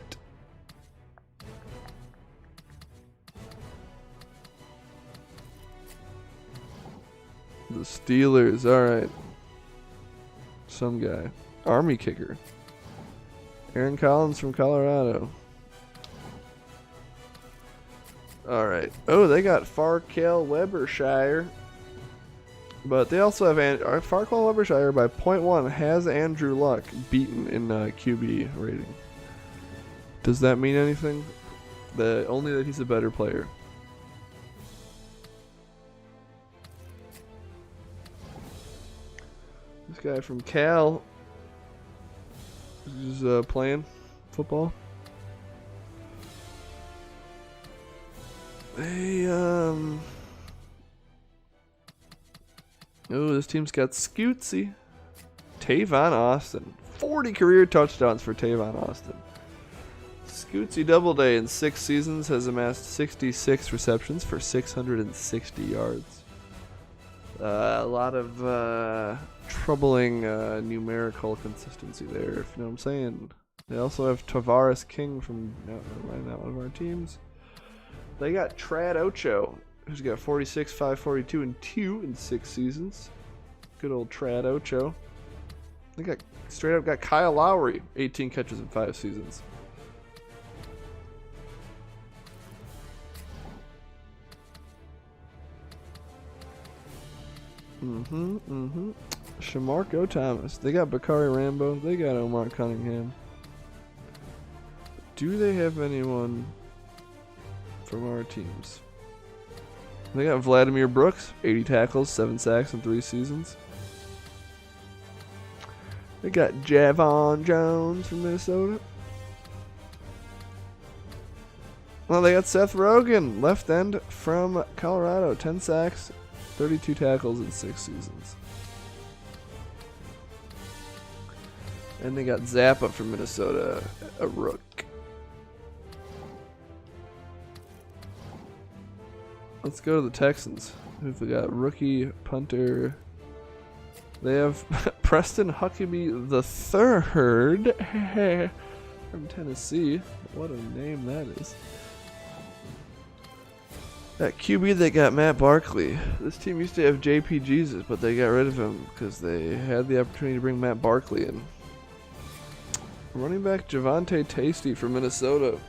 The Steelers, alright. Some guy. Army kicker. Aaron Collins from Colorado. Alright. Oh, they got Farquhar Webershire. But they also have Farquhar Webershire by 0.1 has Andrew Luck beaten in QB rating. Does that mean anything? Only that he's a better player. This guy from Cal is playing football. Oh, this team's got Scootsy. Tavon Austin. 40 career touchdowns for Tavon Austin. Scootsy Doubleday in 6 seasons has amassed 66 receptions for 660 yards. A lot of troubling numerical consistency there, if you know what I'm saying. They also have Tavares King from not one of our teams. They got Trad Ocho, who's got 46, 542, and 2 in 6 seasons. Good old Trad Ocho. They got straight up got Kyle Lowry, 18 catches in 5 seasons. Shamarko Thomas. They got Bakari Rambo. They got Omar Cunningham. Do they have anyone from our teams? They got Vladimir Brooks, 80 tackles, 7 sacks in 3 seasons. They got Javon Jones from Minnesota. Well, they got Seth Rogen, left end from Colorado, 10 sacks, 32 tackles in 6 seasons. And they got Zappa from Minnesota, a rook. Let's go to the Texans. Who've we got? Rookie punter. They have Preston Huckabee the third from Tennessee. What a name that is. At QB, they got Matt Barkley. This team used to have JP Jesus, but they got rid of him because they had the opportunity to bring Matt Barkley in. Running back Javonte Tasty from Minnesota.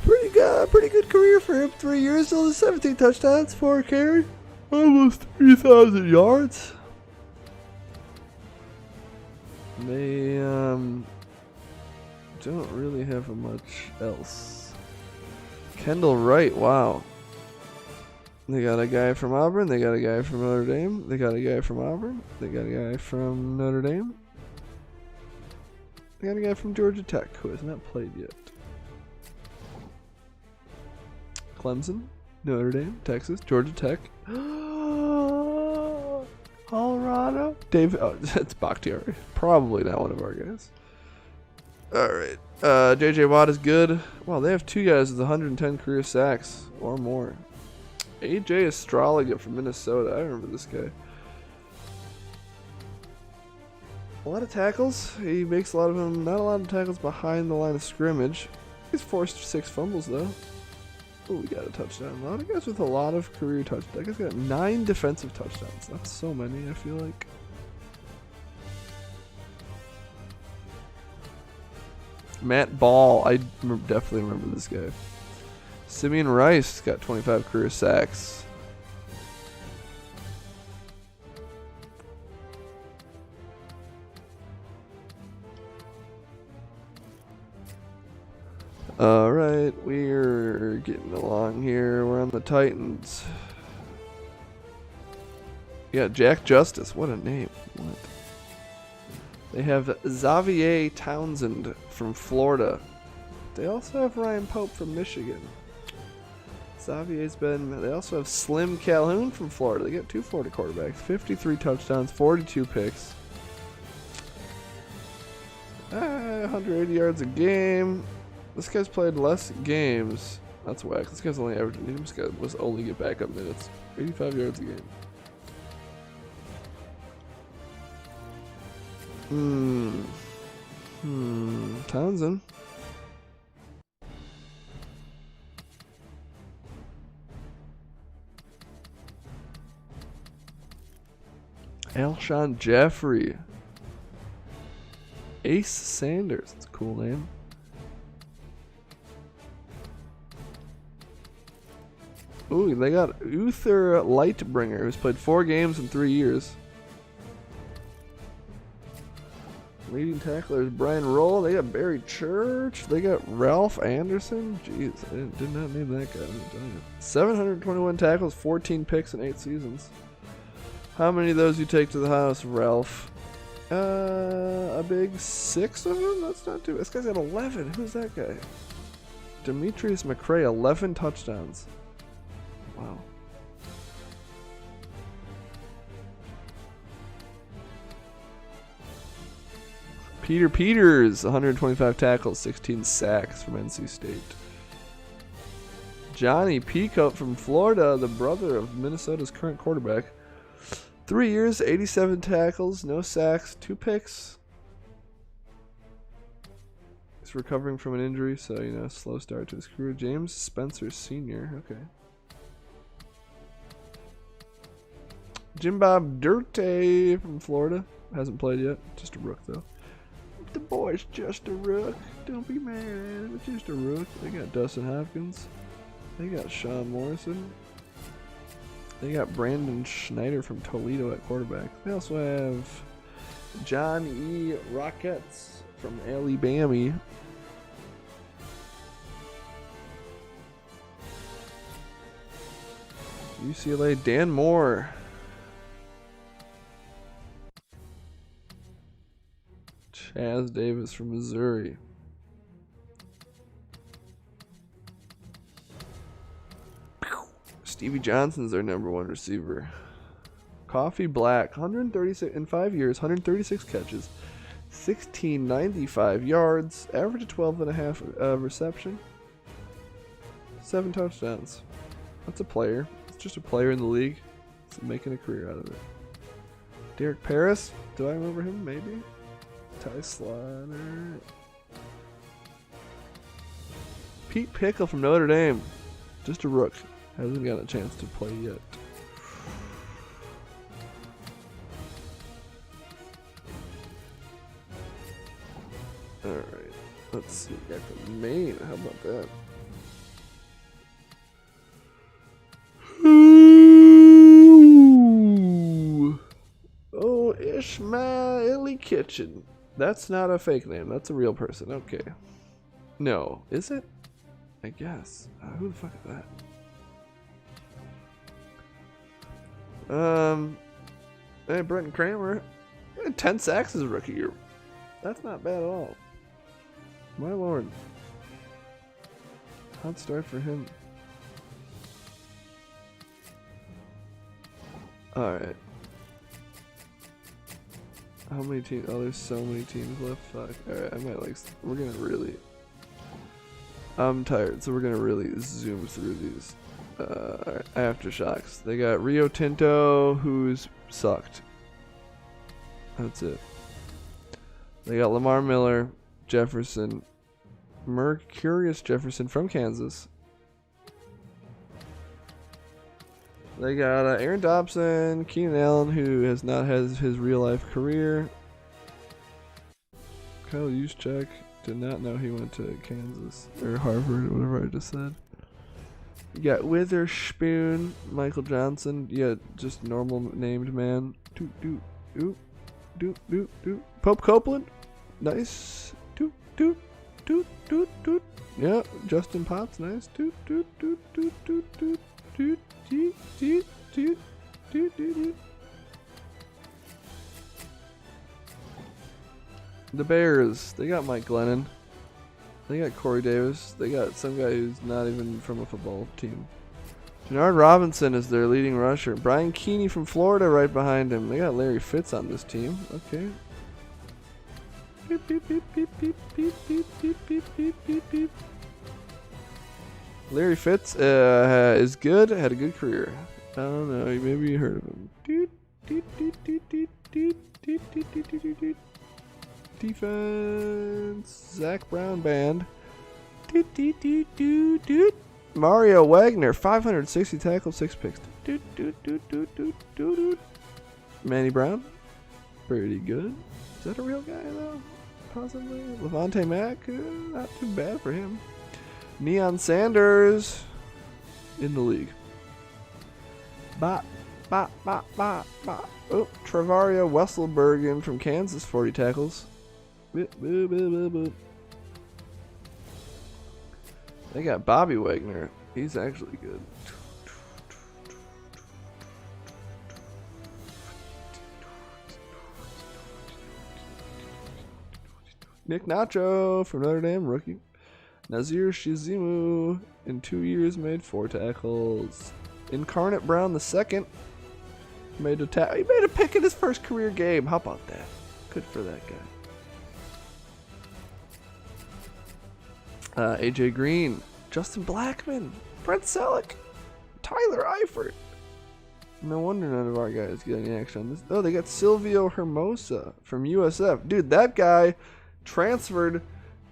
Pretty good career for him. 3 years, only 17 touchdowns, 4 carry, almost 3,000 yards. They don't really have much else. Kendall Wright, wow. They got a guy from Auburn. They got a guy from Notre Dame. They got a guy from Auburn. They got a guy from Notre Dame. They got a guy from Georgia Tech who has not played yet. Clemson, Notre Dame, Texas, Georgia Tech. Colorado. David, oh, that's Bakhtiari. Probably not one of our guys. Alright. JJ Watt is good. Wow, they have 2 guys with 110 career sacks or more. AJ Estrada from Minnesota. I remember this guy. A lot of tackles. He makes a lot of them. Not a lot of tackles behind the line of scrimmage. He's forced 6 fumbles though. Oh, we got a touchdown. A lot of guys with a lot of career touchdowns. That guy's got 9 defensive touchdowns. That's so many, I feel like. Matt Ball. I definitely remember this guy. Simeon Rice got 25 career sacks. Alright, we're getting along here. We're on the Titans. Yeah, Jack Justice. What a name. What? They have Xavier Townsend from Florida. They also have Ryan Pope from Michigan. Xavier's been... They also have Slim Calhoun from Florida. They got 2 Florida quarterbacks. 53 touchdowns, 42 picks. 180 yards a game. This guy's played less games. That's whack. This guy's only averaging. This guy was only get backup minutes. 85 yards a game. Townsend. Alshon Jeffrey. Ace Sanders. That's a cool name. Ooh, they got Uther Lightbringer, who's played 4 games in 3 years. Leading tackler is Brian Roll. They got Barry Church. They got Ralph Anderson. Jeez, I did not name that guy. 721 tackles, 14 picks in 8 seasons. How many of those you take to the house, Ralph? A big 6 of them? That's not too bad. This guy's got 11. Who's that guy? Demetrius McCray, 11 touchdowns. Wow. Peter Peters, 125 tackles, 16 sacks from NC State. Johnny Peacoat from Florida, the brother of Minnesota's current quarterback. 3 years, 87 tackles, no sacks, 2 picks. He's recovering from an injury, so, you know, slow start to his career. James Spencer Sr., okay. Jim Bob Dirte from Florida. Hasn't played yet, just a rook, though. The boy's just a rook. Don't be mad at him. It's just a rook. They got Dustin Hopkins. They got Sean Morrison. They got Brandon Schneider from Toledo at quarterback. They also have John E. Rockets from Alabama. UCLA, Dan Moore. Chaz Davis from Missouri. Stevie Johnson's their #1 receiver. Coffee Black, 136 in 5 years, 136 catches, 1695 yards, average of 12.5 reception, 7 touchdowns. That's a player. It's just a player in the league. It's making a career out of it. Derek Paris, do I remember him? Maybe. Ty Slaughter. Pete Pickle from Notre Dame. Just a rook. Hasn't got a chance to play yet. Alright. Let's see. We got the main. How about that? Oh, Ishmaeli Kitchen. That's not a fake name. That's a real person. Okay. No. Is it? I guess. Who the fuck is that? Hey, Brenton Kramer. 10 sacks as a rookie year. That's not bad at all. My lord. Hot start for him. Alright. How many teams? Oh, there's so many teams left. Fuck. Alright, I might like. We're gonna really. I'm tired, so we're gonna really zoom through these. Alright, aftershocks. They got Rio Tinto, who's sucked. That's it. They got Lamar Miller, Jefferson, Mercurius Jefferson from Kansas. They got Aaron Dobson, Keenan Allen, who has not had his real life career. Kyle Juszczyk, did not know he went to Kansas or Harvard or whatever I just said. You got Witherspoon, Michael Johnson, yeah, just normal named man. Pope Copeland, nice. Yeah, Justin Potts, nice. The Bears, they got Mike Glennon. They got Corey Davis. They got some guy who's not even from a football team. Jannard Robinson is their leading rusher. Brian Keeney from Florida right behind him. They got Larry Fitz on this team. Okay. Beep, beep, beep, beep, beep, beep, beep, beep, beep, beep, beep, beep. Larry Fitz is good. Had a good career. I don't know. Maybe you heard of him. Defense. Zach Brown Band. Mario Wagner. 560 tackles, 6 picks. Manny Brown. Pretty good. Is that a real guy though? Possibly. Levante Mack. Not too bad for him. Neon Sanders in the league. Oh, Travaria Wesselbergen from Kansas, 40 tackles. They got Bobby Wagner. He's actually good. Nick Nacho from Notre Dame, rookie. Nazir Shizimu in 2 years made 4 tackles. Incarnate Brown II made a he made a pick in his first career game. How about that? Good for that guy. AJ Green, Justin Blackman, Brent Selleck, Tyler Eifert. No wonder none of our guys get any action on this. Oh, they got Silvio Hermosa from USF. Dude, that guy transferred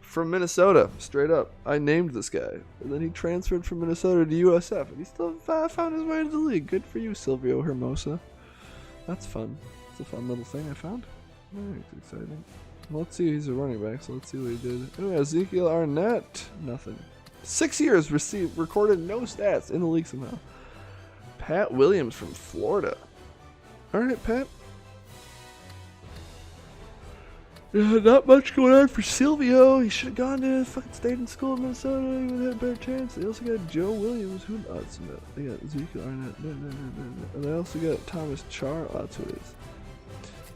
from Minnesota, straight up. I named this guy, and then he transferred from Minnesota to USF, and he still found his way into the league. Good for you, Silvio Hermosa. That's fun. It's a fun little thing I found. It's exciting. Well, let's see. He's a running back, so let's see what he did. Oh, Ezekiel Arnett, nothing. 6 years recorded no stats in the league somehow. Pat Williams from Florida. Alright, Pat. Yeah, not much going on for Silvio. He should have gone to fucking stayed in school in Minnesota. He would have had a better chance. They also got Joe Williams. Who else? No. They got Ezekiel Arnett. No. And they also got Thomas Charles. That's who it is.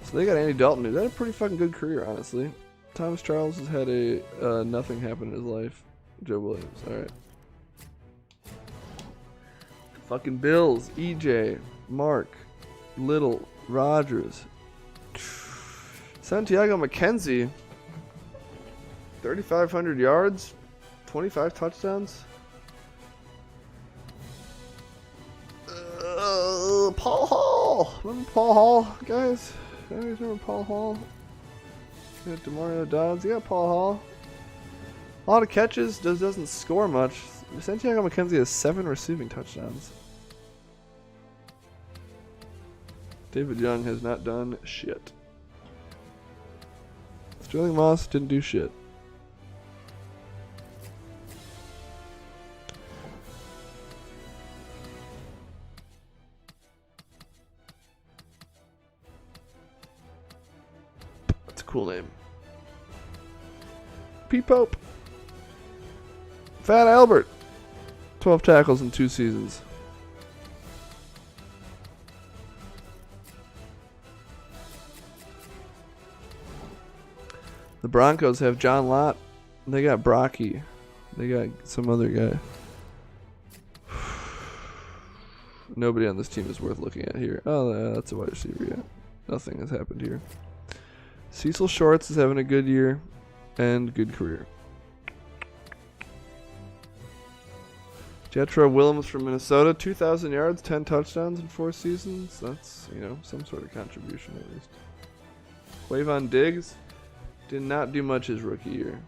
So they got Andy Dalton, who's had a pretty fucking good career, honestly. Thomas Charles has had a nothing happen in his life. Joe Williams. Alright. Fucking Bills. EJ. Mark. Little. Rogers. Santiago McKenzie, 3,500 yards, 25 touchdowns. Paul Hall, remember Paul Hall, guys? You guys remember Paul Hall? You got Demario Dodds. You got Paul Hall. A lot of catches. Doesn't score much. Santiago McKenzie has 7 receiving touchdowns. David Young has not done shit. Sterling Moss didn't do shit. That's a cool name. Pete Pope. Fat Albert. 12 tackles in 2 seasons. The Broncos have John Lott. They got Brocky. They got some other guy. Nobody on this team is worth looking at here. Oh, that's a wide receiver, yeah. Nothing has happened here. Cecil Shorts is having a good year and good career. Jetro Willems from Minnesota, 2,000 yards, 10 touchdowns in 4 seasons. That's, some sort of contribution at least. Quavon Diggs did not do much his rookie year.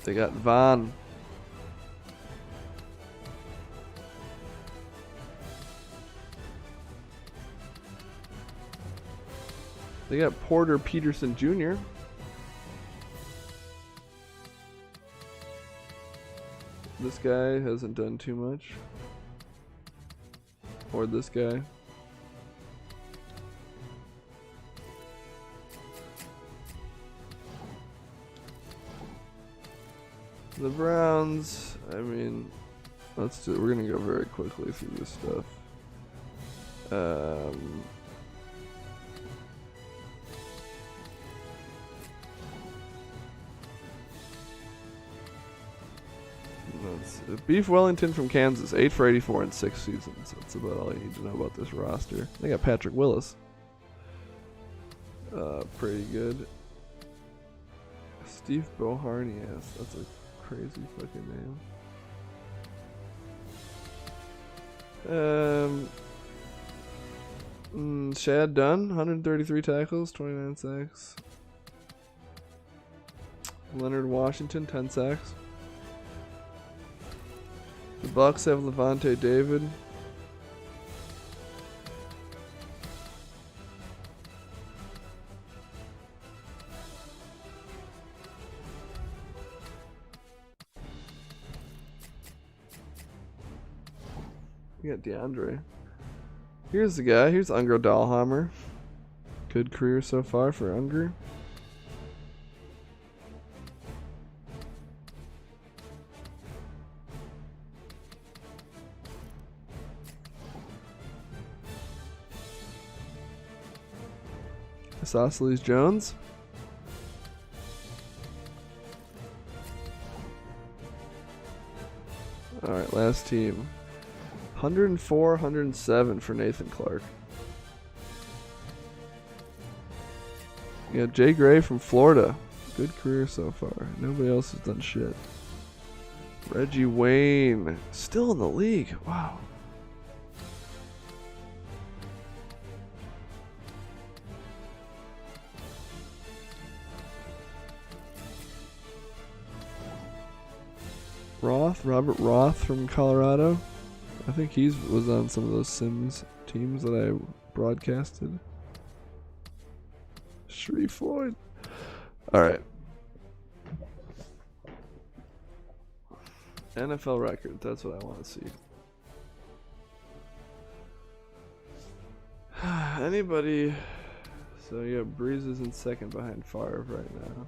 They got Vaughn. They got Porter Peterson Jr. This guy hasn't done too much. Or this guy. The Browns, I mean, we're gonna go very quickly through this stuff. Beef Wellington from Kansas, 8 for 84 in 6 seasons. That's about all you need to know about this roster. They got Patrick Willis. Pretty good. Steve Boharnias, that's a crazy fucking name. Shad Dunn, 133 tackles, 29 sacks. Leonard Washington, 10 sacks. The Bucks have Levante David. We got DeAndre. Here's the guy. Here's Unger Dahlhammer. Good career so far for Unger. Isosceles Jones. Alright, last team. 104, 107 for Nathan Clark. Yeah, Jay Gray from Florida. Good career so far. Nobody else has done shit. Reggie Wayne. Still in the league. Wow. Robert Roth from Colorado. I think he was on some of those Sims teams that I broadcasted. Shreve Floyd. Alright. NFL record. That's what I want to see. Anybody? So yeah, Breeze is in second behind Favre right now.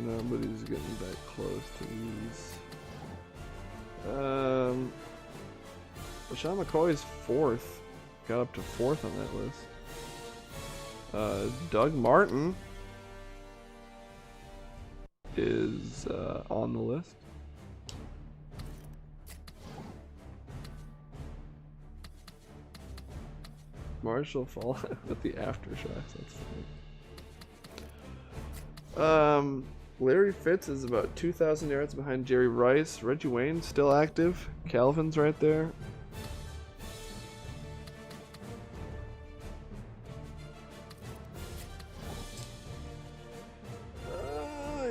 Nobody's getting that close to these. LaShawn McCoy's 4th. Got up to 4th on that list. Doug Martin is on the list. Marshall Fallout with the aftershocks. That's funny. Larry Fitz is about 2,000 yards behind Jerry Rice. Reggie Wayne still active. Calvin's right there.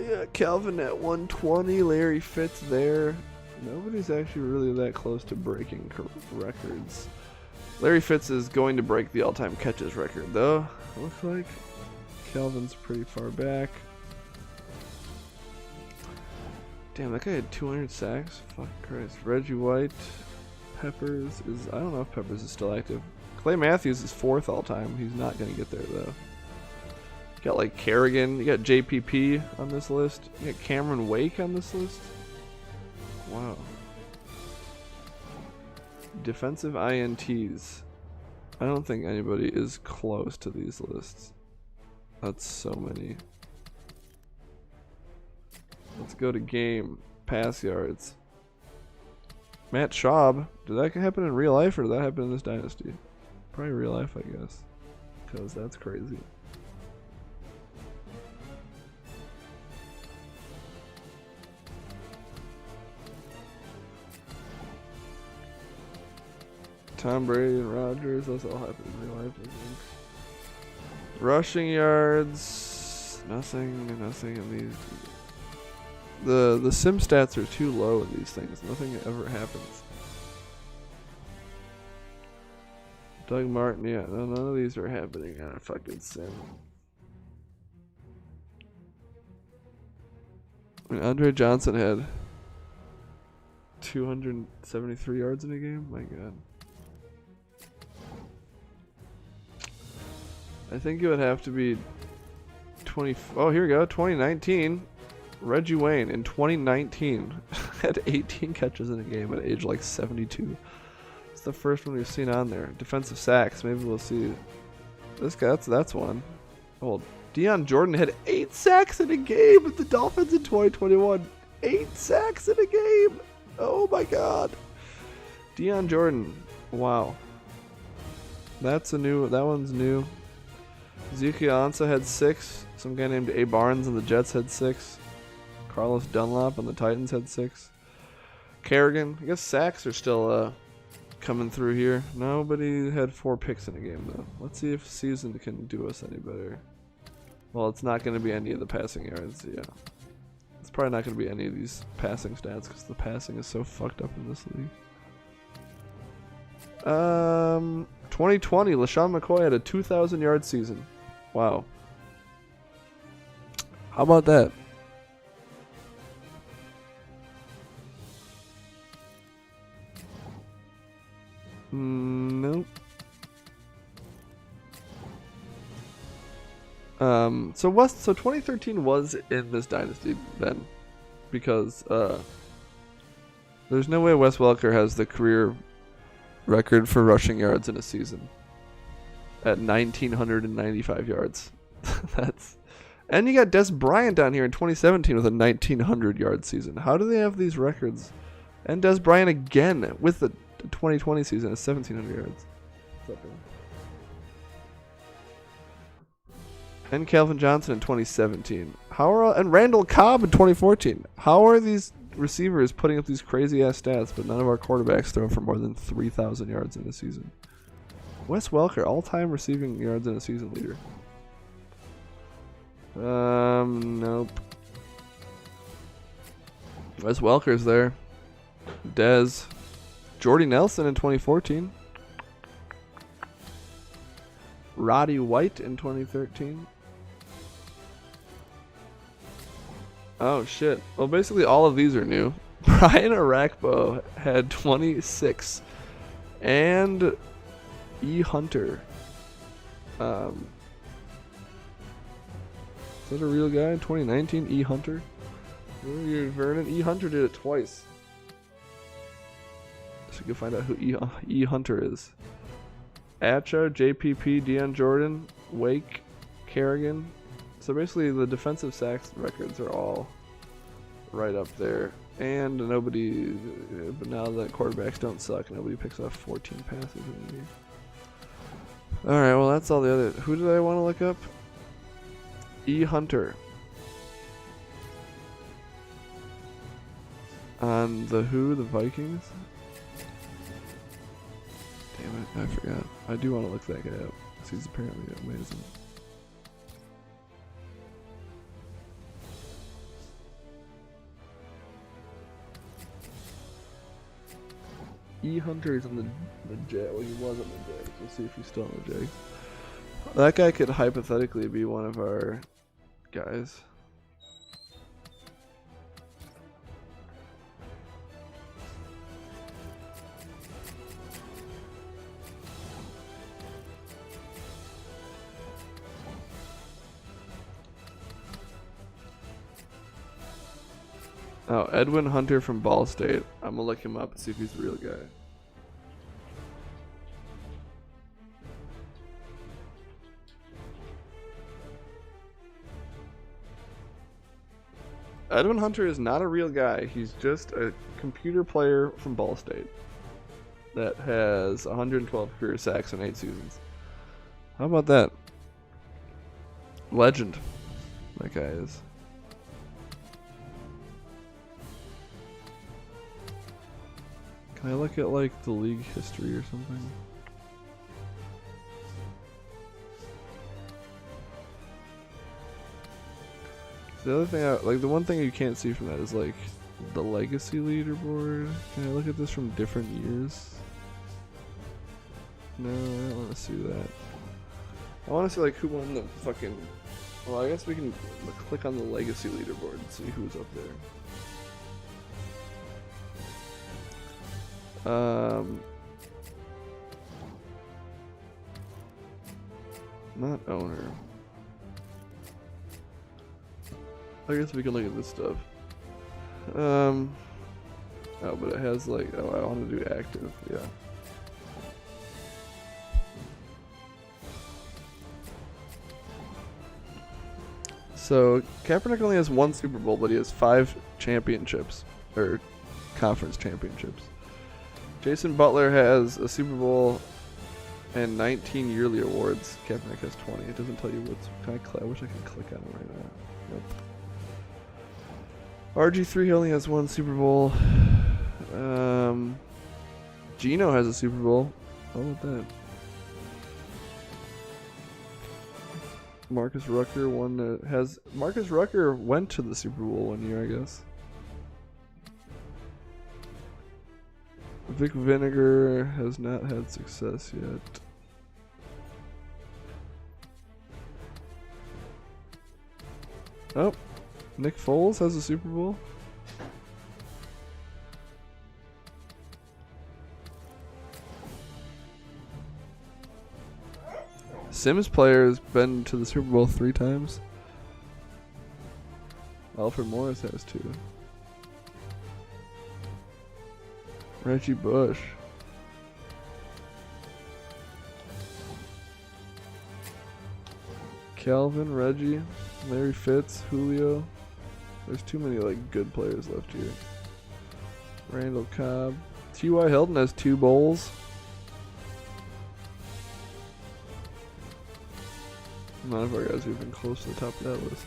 Yeah, Calvin at 120. Larry Fitz there. Nobody's actually really that close to breaking records. Larry Fitz is going to break the all-time catches record, though. Looks like Calvin's pretty far back. Damn, that guy had 200 sacks. Fuck Christ. Reggie White. Peppers is... I don't know if Peppers is still active. Clay Matthews is 4th all-time. He's not going to get there, though. You got, like, Kerrigan. You got JPP on this list. You got Cameron Wake on this list. Wow. Defensive INTs. I don't think anybody is close to these lists. That's so many. Let's go to game. Pass yards. Matt Schaub. Did that happen in real life or did that happen in this dynasty? Probably real life, I guess. Because that's crazy. Tom Brady and Rodgers, those all happen in real life, I think. Rushing yards, nothing in these. The sim stats are too low in these things. Nothing ever happens. Doug Martin, yeah, none of these are happening on a fucking sim. I mean, Andre Johnson had 273 yards in a game. My God. I think it would have to be 20. Oh, here we go. 2019. Reggie Wayne in 2019 had 18 catches in a game at age like 72. It's the first one we've seen on there. Defensive sacks. Maybe we'll see this guy. That's one. Oh, Deion Jordan had 8 sacks in a game with the Dolphins in 2021. 8 sacks in a game. Oh my God. Deion Jordan. Wow. That's a new. That one's new. Ezekiel Ansah had 6. Some guy named A. Barnes on the Jets had 6. Carlos Dunlap on the Titans had 6. Kerrigan. I guess sacks are still coming through here. Nobody had 4 picks in a game, though. Let's see if season can do us any better. Well, it's not going to be any of the passing yards, yeah. It's probably not going to be any of these passing stats because the passing is so fucked up in this league. 2020, LaShawn McCoy had a 2,000-yard season. Wow. How about that? Nope. So 2013 was in this dynasty then, because there's no way Wes Welker has the career record for rushing yards in a season at 1,995 yards. And you got Des Bryant down here in 2017 with a 1,900-yard season. How do they have these records? And Des Bryant again with the 2020 season at 1,700 yards. What's up, man? And Calvin Johnson in 2017. And Randall Cobb in 2014. How are these receivers putting up these crazy ass stats, but none of our quarterbacks throw for more than 3,000 yards in a season? Wes Welker, all-time receiving yards in a season leader. Nope. Wes Welker's there. Dez. Jordy Nelson in 2014. Roddy White in 2013. Oh shit. Well, basically all of these are new. Brian Arakpo had 26. And E. Hunter. Is that a real guy in 2019? E. Hunter? Vernon E. Hunter did it twice. So you can find out who E. Hunter is. Acho, JPP, Deion Jordan, Wake, Kerrigan. So basically the defensive sacks records are all right up there. And nobody, but now that quarterbacks don't suck, nobody picks off 14 passes in the game. Alright, well that's all the other. Who did I want to look up? E. Hunter. On the who? The Vikings? Damn it, I forgot. I do want to look that guy up, because he's apparently amazing. E. Hunter is on the Jag. Well, he was on the Jags. We'll see if he's still on the Jags. That guy could hypothetically be one of our guys. Oh, Edwin Hunter from Ball State. I'm gonna look him up and see if he's the real guy. Edwin Hunter is not a real guy. He's just a computer player from Ball State that has 112 career sacks in 8 seasons. How about that? Legend. That guy is. Can I look at like the league history or something? The other thing, like the one thing you can't see from that is like the legacy leaderboard. Can I look at this from different years? No, I don't want to see that. I want to see like who won the fucking. Well, I guess we can click on the legacy leaderboard and see who's up there. Not owner. I guess we can look at this stuff. Oh, but it has like, oh, I want to do active, yeah. So, Kaepernick only has 1 Super Bowl, but he has 5 championships, or conference championships. Jason Butler has a Super Bowl and 19 yearly awards. Kaepernick has 20. It doesn't tell you what's. I wish I could click on it right now. Nope. RG3 only has 1 Super Bowl. Gino has a Super Bowl. How about that? Marcus Rucker Marcus Rucker went to the Super Bowl 1 year, I guess. Vic Vinegar has not had success yet. Oh, Nick Foles has a Super Bowl. Sims player has been to the Super Bowl 3 times. Alfred Morris has 2. Reggie Bush. Calvin, Reggie, Larry Fitz, Julio. There's too many like good players left here. Randall Cobb. T.Y. Hilton has 2 bowls. None of our guys have been close to the top of that list.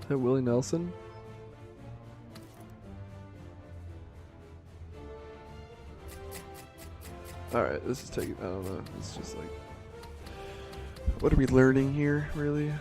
Is that Willie Nelson? Alright, this is taking, I don't know, it's just like, what are we learning here, really?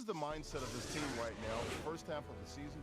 the mindset of this team right now? The first half of the season.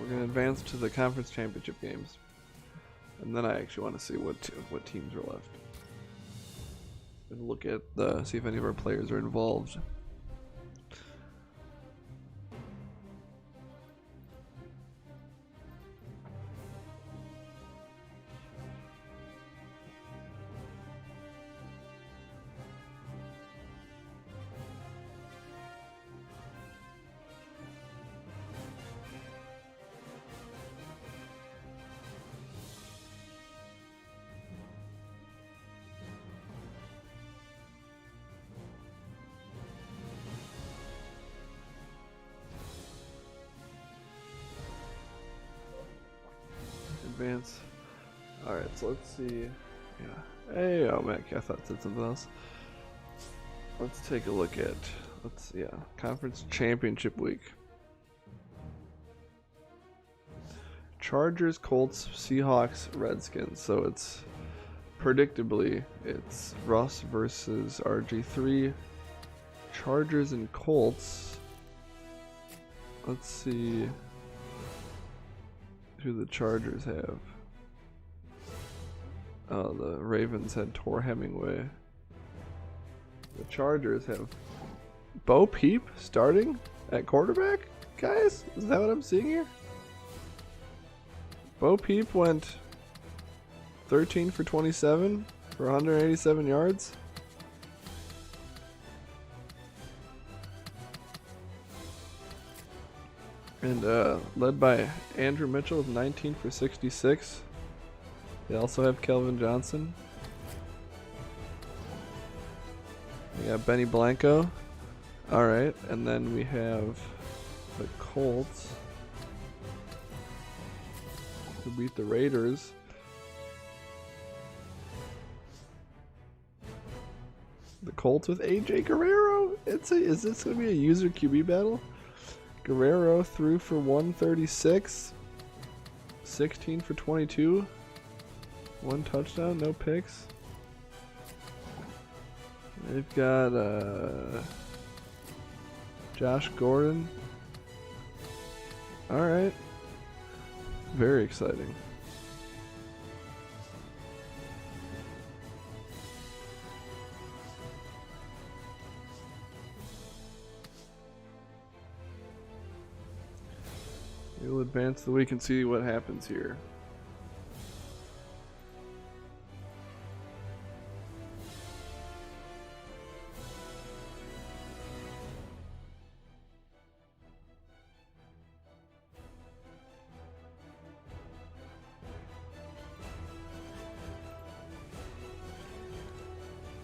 We're gonna advance to the conference championship games, and then I actually want to see what teams are left, and look at see if any of our players are involved. Advance. Alright, so let's see. Yeah. Hey, oh man, I thought it said something else. Let's take a look at, conference championship week. Chargers, Colts, Seahawks, Redskins. So it's predictably it's Russ versus RG3. Chargers and Colts. Let's see who the Chargers have. Oh, the Ravens had Tor Hemingway. The Chargers have Bo Peep starting at quarterback? Guys, is that what I'm seeing here? Bo Peep went 13 for 27 for 187 yards. And led by Andrew Mitchell with 19 for 66. They also have Kelvin Johnson. We got Benny Blanco. Alright, and then we have the Colts, who beat the Raiders. The Colts with AJ Guerrero. Is this gonna be a user QB battle? Guerrero threw for 136, 16 for 22, 1 touchdown, no picks. They've got Josh Gordon. Alright. Very exciting. We'll advance the week and see what happens here.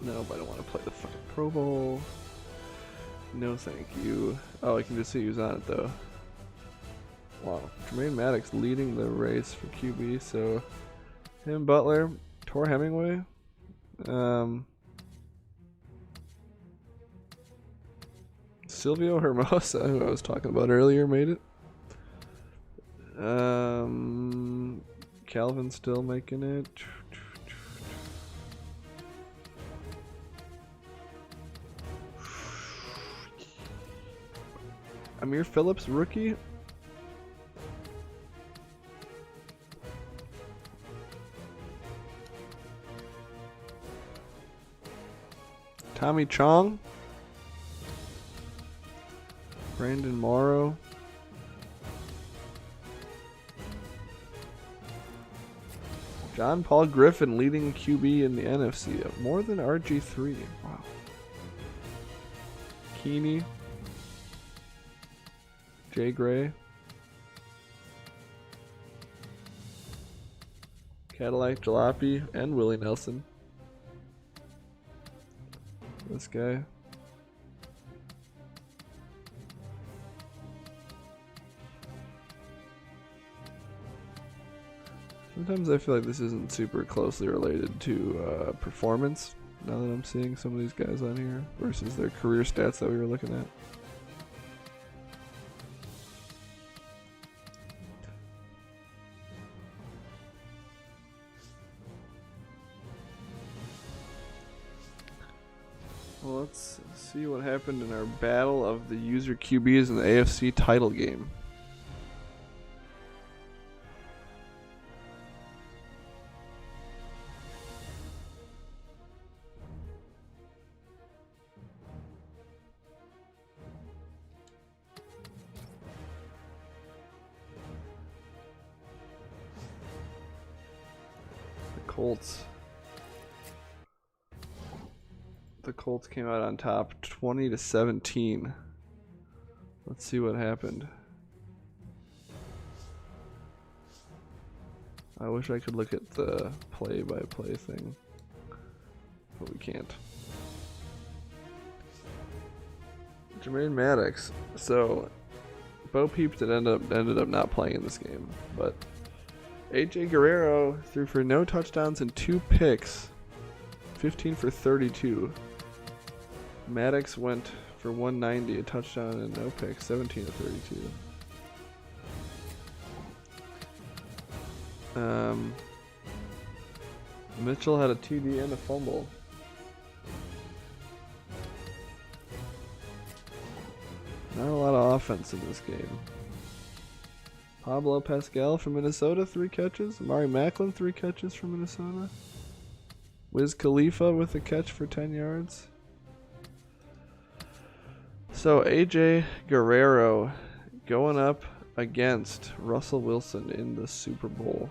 No, but I don't want to play the fucking Pro Bowl. No, thank you. Oh, I can just see who's on it though. Wow, Jermaine Maddox leading the race for QB. So him, Butler, Tor Hemingway. Silvio Hermosa, who I was talking about earlier, made it. Calvin still making it. Amir Phillips, rookie. Tommy Chong. Brandon Morrow. John Paul Griffin leading QB in the NFC. More than RG3. Wow. Keeney. Jay Gray. Cadillac Jalopy and Willie Nelson. This guy. Sometimes I feel like this isn't super closely related to performance, now that I'm seeing some of these guys on here, versus their career stats that we were looking at. Well, let's see what happened in our battle of the user QBs in the AFC title game. The Colts came out on top 20-17. Let's see what happened. I wish I could look at the play-by-play thing, but we can't. Jermaine Maddox. So Bo Peep ended up not playing in this game, but AJ Guerrero threw for no touchdowns and 2 picks, 15 for 32. Maddox went for 190, a touchdown and no picks, 17 to 32. Mitchell had a TD and a fumble. Not a lot of offense in this game. Pablo Pascal from Minnesota, 3 catches. Amari Macklin, 3 catches from Minnesota. Wiz Khalifa with a catch for 10 yards. So AJ Guerrero going up against Russell Wilson in the Super Bowl.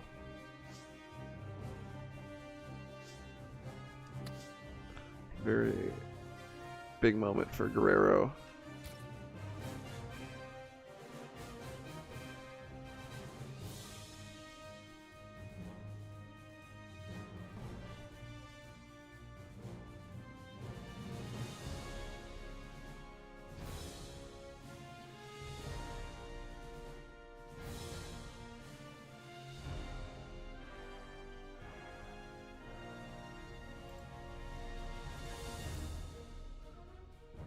Very big moment for Guerrero.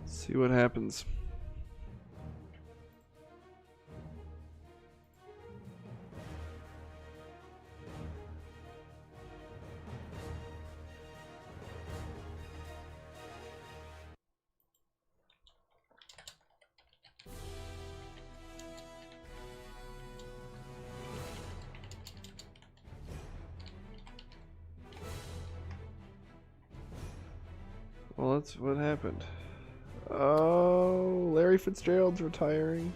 See what happens. Well, that's what happened. Oh, Larry Fitzgerald's retiring.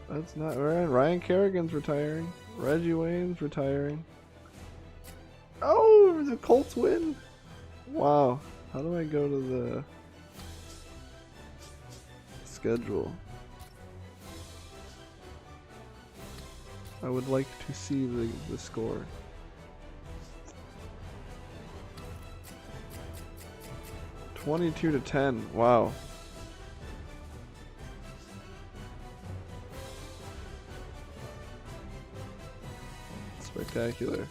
That's not right. Ryan Kerrigan's retiring. Reggie Wayne's retiring. Oh, the Colts win. Wow. How do I go to the schedule? I would like to see the score. 22-10. Wow. Spectacular.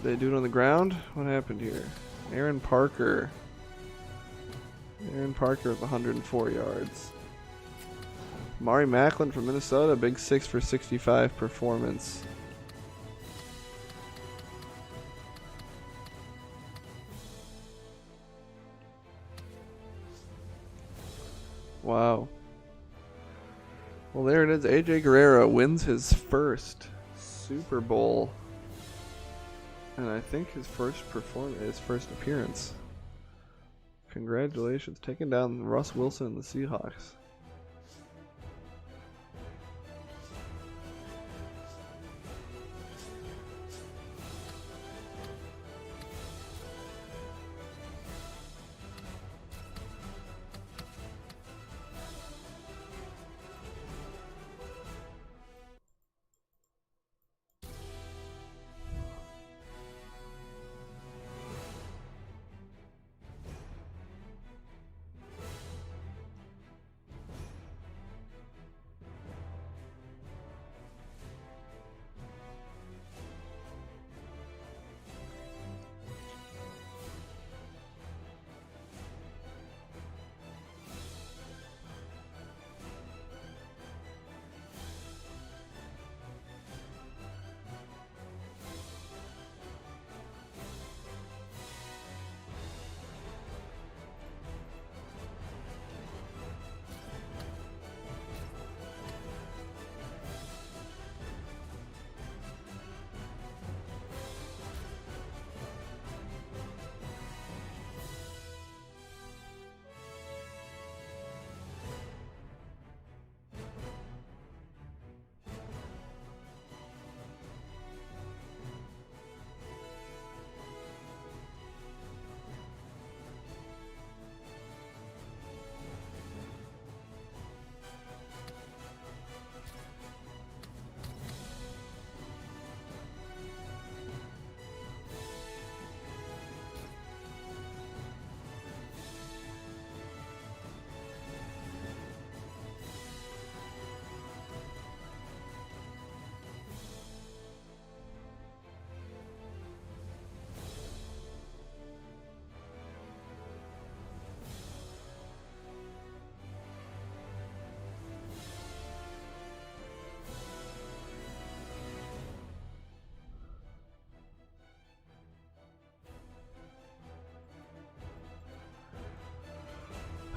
Did they do it on the ground? What happened here? Aaron Parker with 104 yards. Mari Macklin from Minnesota, big 6 for 65 performance. Wow. Well, there it is. AJ Guerrero wins his first Super Bowl. And I think his first appearance. Congratulations, taking down Russ Wilson and the Seahawks.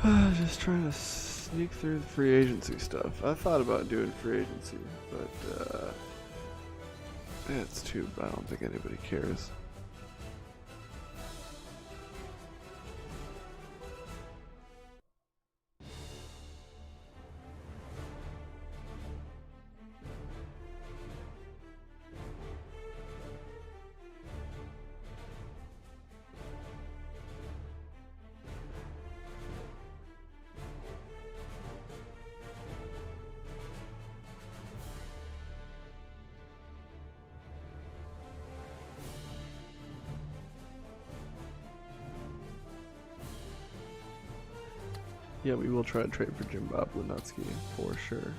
Just trying to sneak through the free agency stuff. I thought about doing free agency, but it's too. I don't think anybody cares. Yeah, we will try to trade for Jim Bob Lunutsky for sure.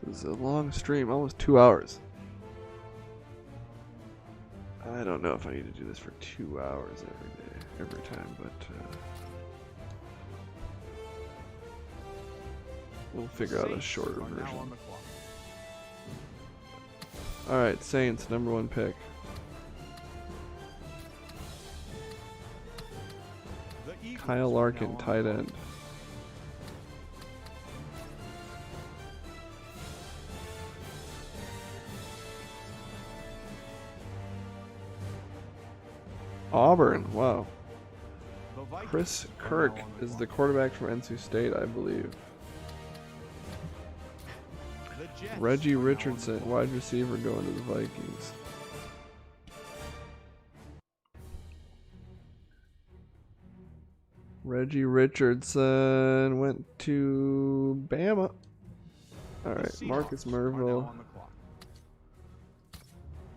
This is a long stream, almost 2 hours. I don't know if I need to do this for 2 hours every time, but we'll figure out a shorter version. Alright, Saints, #1 pick. Kyle Larkin, tight end. Auburn, wow. Chris Kirk is the quarterback from NC State, I believe. Reggie Richardson, wide receiver, going to the Vikings. Reggie Richardson went to Bama. Alright, Marcus Merville.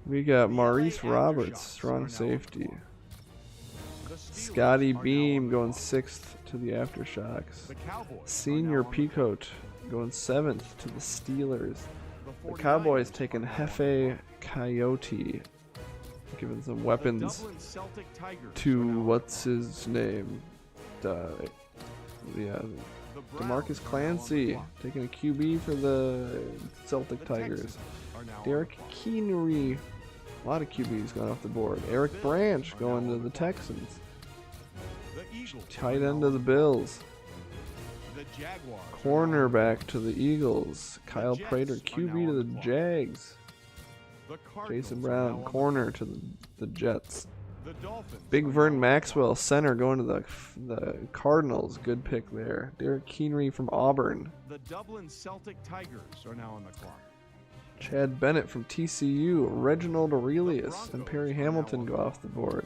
We got Maurice Roberts, strong safety. Scotty Beam going 6th to the Aftershocks. Senior Peacoat going 7th to the Steelers. The Cowboys taking Hefe Coyote, giving some weapons to what's his name? DeMarcus Clancy taking a QB for the Celtic Tigers. Derek Keenery, a lot of QBs going off the board. Eric Branch going to the Texans. Tight end to the Bills. Cornerback to the Eagles. Kyle Prater, QB to the Jags. Jason Brown, corner to the Jets. Big Vern Maxwell, center, going to the Cardinals. Good pick there. Derek Keenery from Auburn. The Dublin Celtic Tigers are now on the clock. Chad Bennett from TCU. Reginald Aurelius and Perry Hamilton go off the board.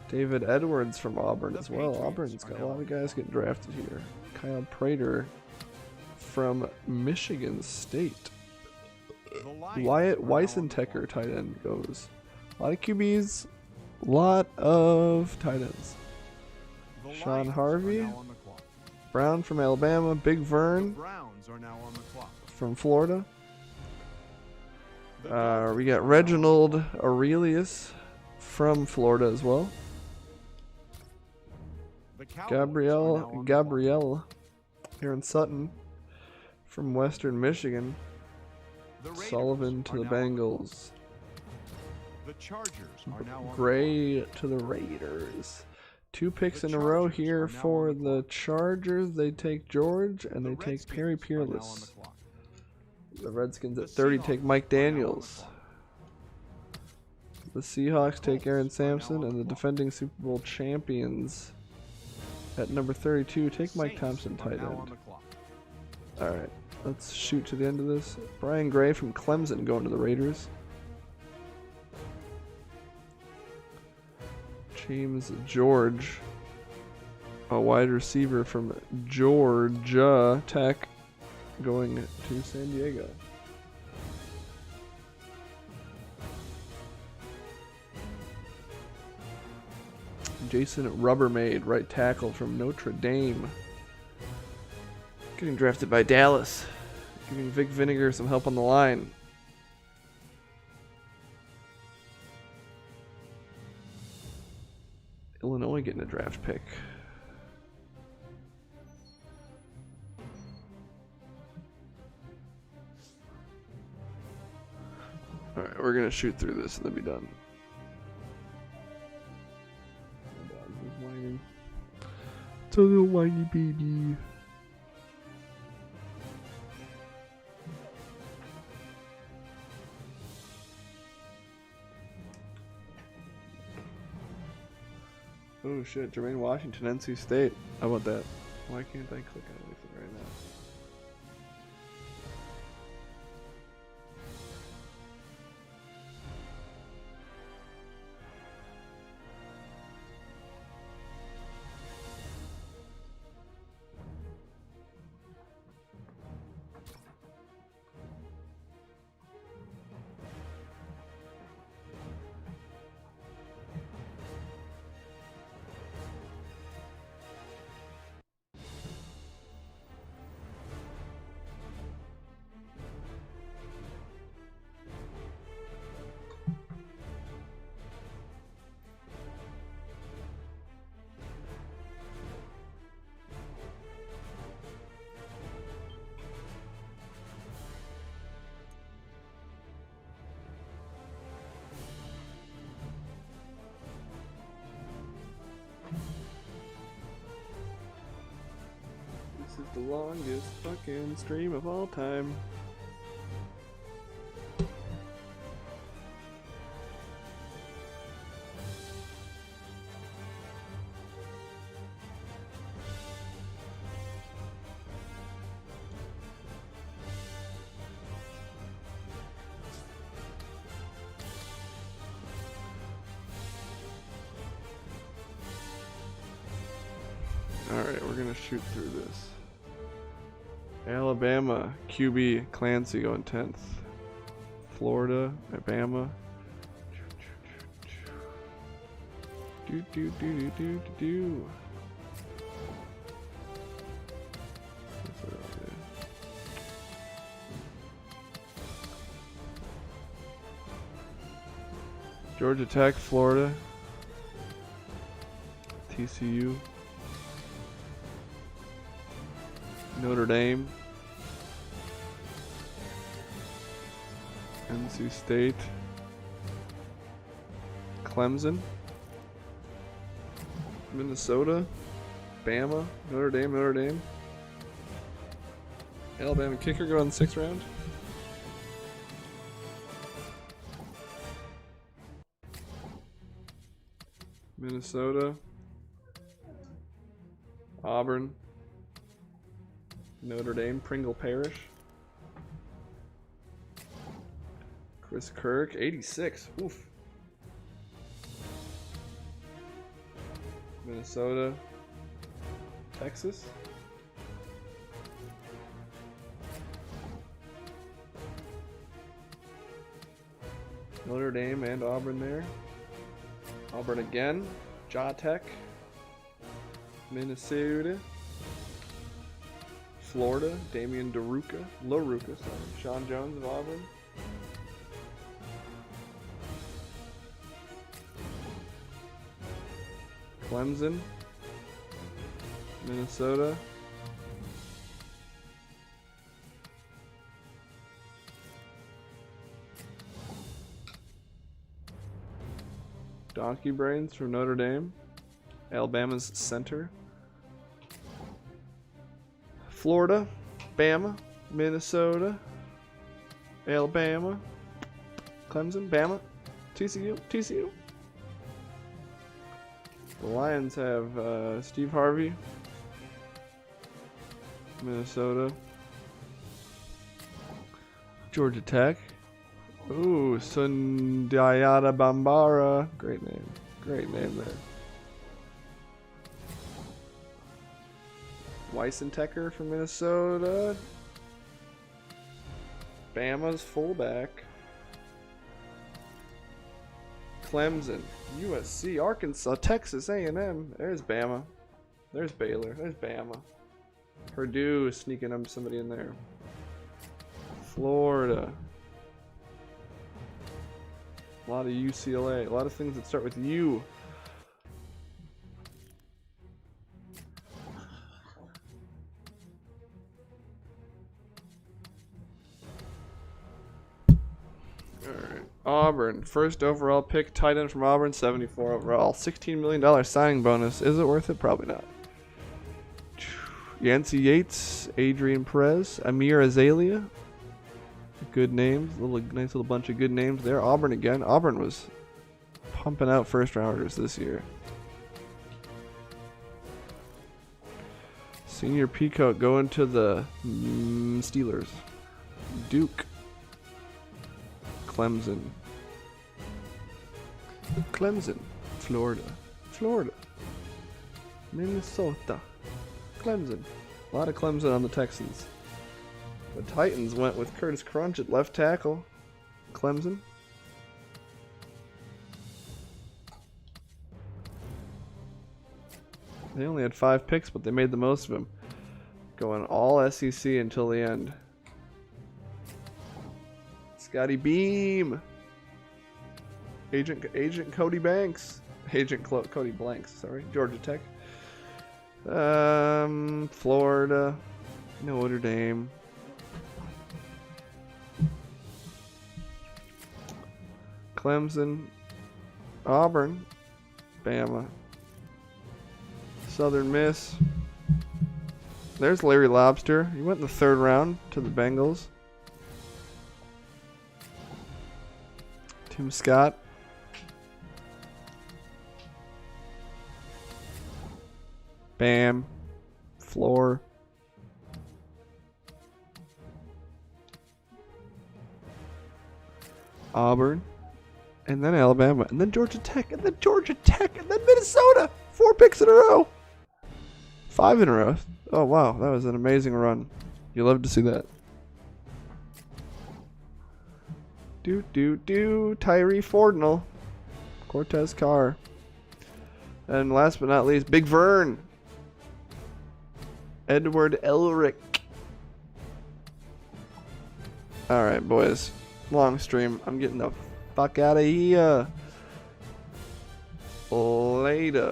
David Edwards from Auburn as well. Auburn's got a lot of guys getting drafted here. Kyle Prater from Michigan State. Wyatt Weisentecker, tight end, goes. A lot of QBs, a lot of tight ends. Sean Harvey, Brown from Alabama, Big Vern from Florida. We got Reginald Aurelius from Florida as well. Gabrielle Aaron Sutton from Western Michigan. Sullivan to the Bengals. Gray to the Raiders. 2 picks in a row here for the Chargers. They take George and they take Perry Peerless. The Redskins at 30 take Mike Daniels. The Seahawks take Aaron Sampson, and the defending Super Bowl champions at number 32 take Mike Thompson, tight end. Alright, let's shoot to the end of this. Brian Gray from Clemson going to the Raiders. James George, a wide receiver from Georgia Tech, going to San Diego. Jason Rubbermaid, right tackle from Notre Dame, Getting drafted by Dallas. Giving Vic Vinegar some help on the line. Illinois getting a draft pick. Alright, we're gonna shoot through this and then be done. My dog is whining. It's a little whiny baby. Oh shit, Jermaine Washington, NC State. How about that? Why can't I click on anything right now? This is the longest fucking stream of all time. Alright, we're gonna shoot through this. Alabama, QB, Clancy going 10th. Florida, Alabama. Do. Georgia Tech, Florida. TCU. Notre Dame, NC State, Clemson, Minnesota, Bama, Notre Dame, Alabama kicker go in the 6th round. Minnesota, Auburn, Notre Dame, Pringle Parish. Chris Kirk, 86. Oof. Minnesota, Texas. Notre Dame and Auburn there. Auburn again. Ja Tech. Minnesota. Florida, Damian LaRuca, sorry. Sean Jones of Auburn. Clemson, Minnesota. Donkey Brains from Notre Dame. Alabama's center. Florida, Bama, Minnesota, Alabama, Clemson, Bama, TCU. The Lions have Steve Harvey, Minnesota, Georgia Tech. Ooh, Sundayada Bambara. Great name there. Weissentecker from Minnesota. Bama's fullback. Clemson, USC, Arkansas, Texas A&M. There's Bama. There's Baylor. There's Bama. Purdue is sneaking up somebody in there. Florida. A lot of UCLA. A lot of things that start with U. Alright. Auburn. First overall pick. Tight end from Auburn. 74 overall. $16 million signing bonus. Is it worth it? Probably not. Yancey Yates. Adrian Perez. Amir Azalea. Good names. Nice little bunch of good names there. Auburn again. Auburn was pumping out first rounders this year. Senior Peacock going to the Steelers. Duke. Clemson. Florida. Minnesota. Clemson. A lot of Clemson on the Texans. The Titans went with Curtis Crunch at left tackle. Clemson. They only had 5 picks, but they made the most of them. Going all SEC until the end. Scotty Beam. Agent Cody Banks. Cody Blanks, sorry. Georgia Tech. Florida. Notre Dame. Clemson, Auburn, Bama, Southern Miss. There's Larry Lobster. He went in the 3rd round to the Bengals. Tim Scott. Bam. Floor. Auburn. And then Alabama, and then Georgia Tech, and then Georgia Tech, and then Minnesota. 4 picks in a row. 5 in a row. Oh, wow. That was an amazing run. You love to see that. Tyree Fordnall. Cortez Carr. And last but not least, Big Vern. Edward Elric. Alright, boys. Long stream. I'm getting the fuck out of here. Later.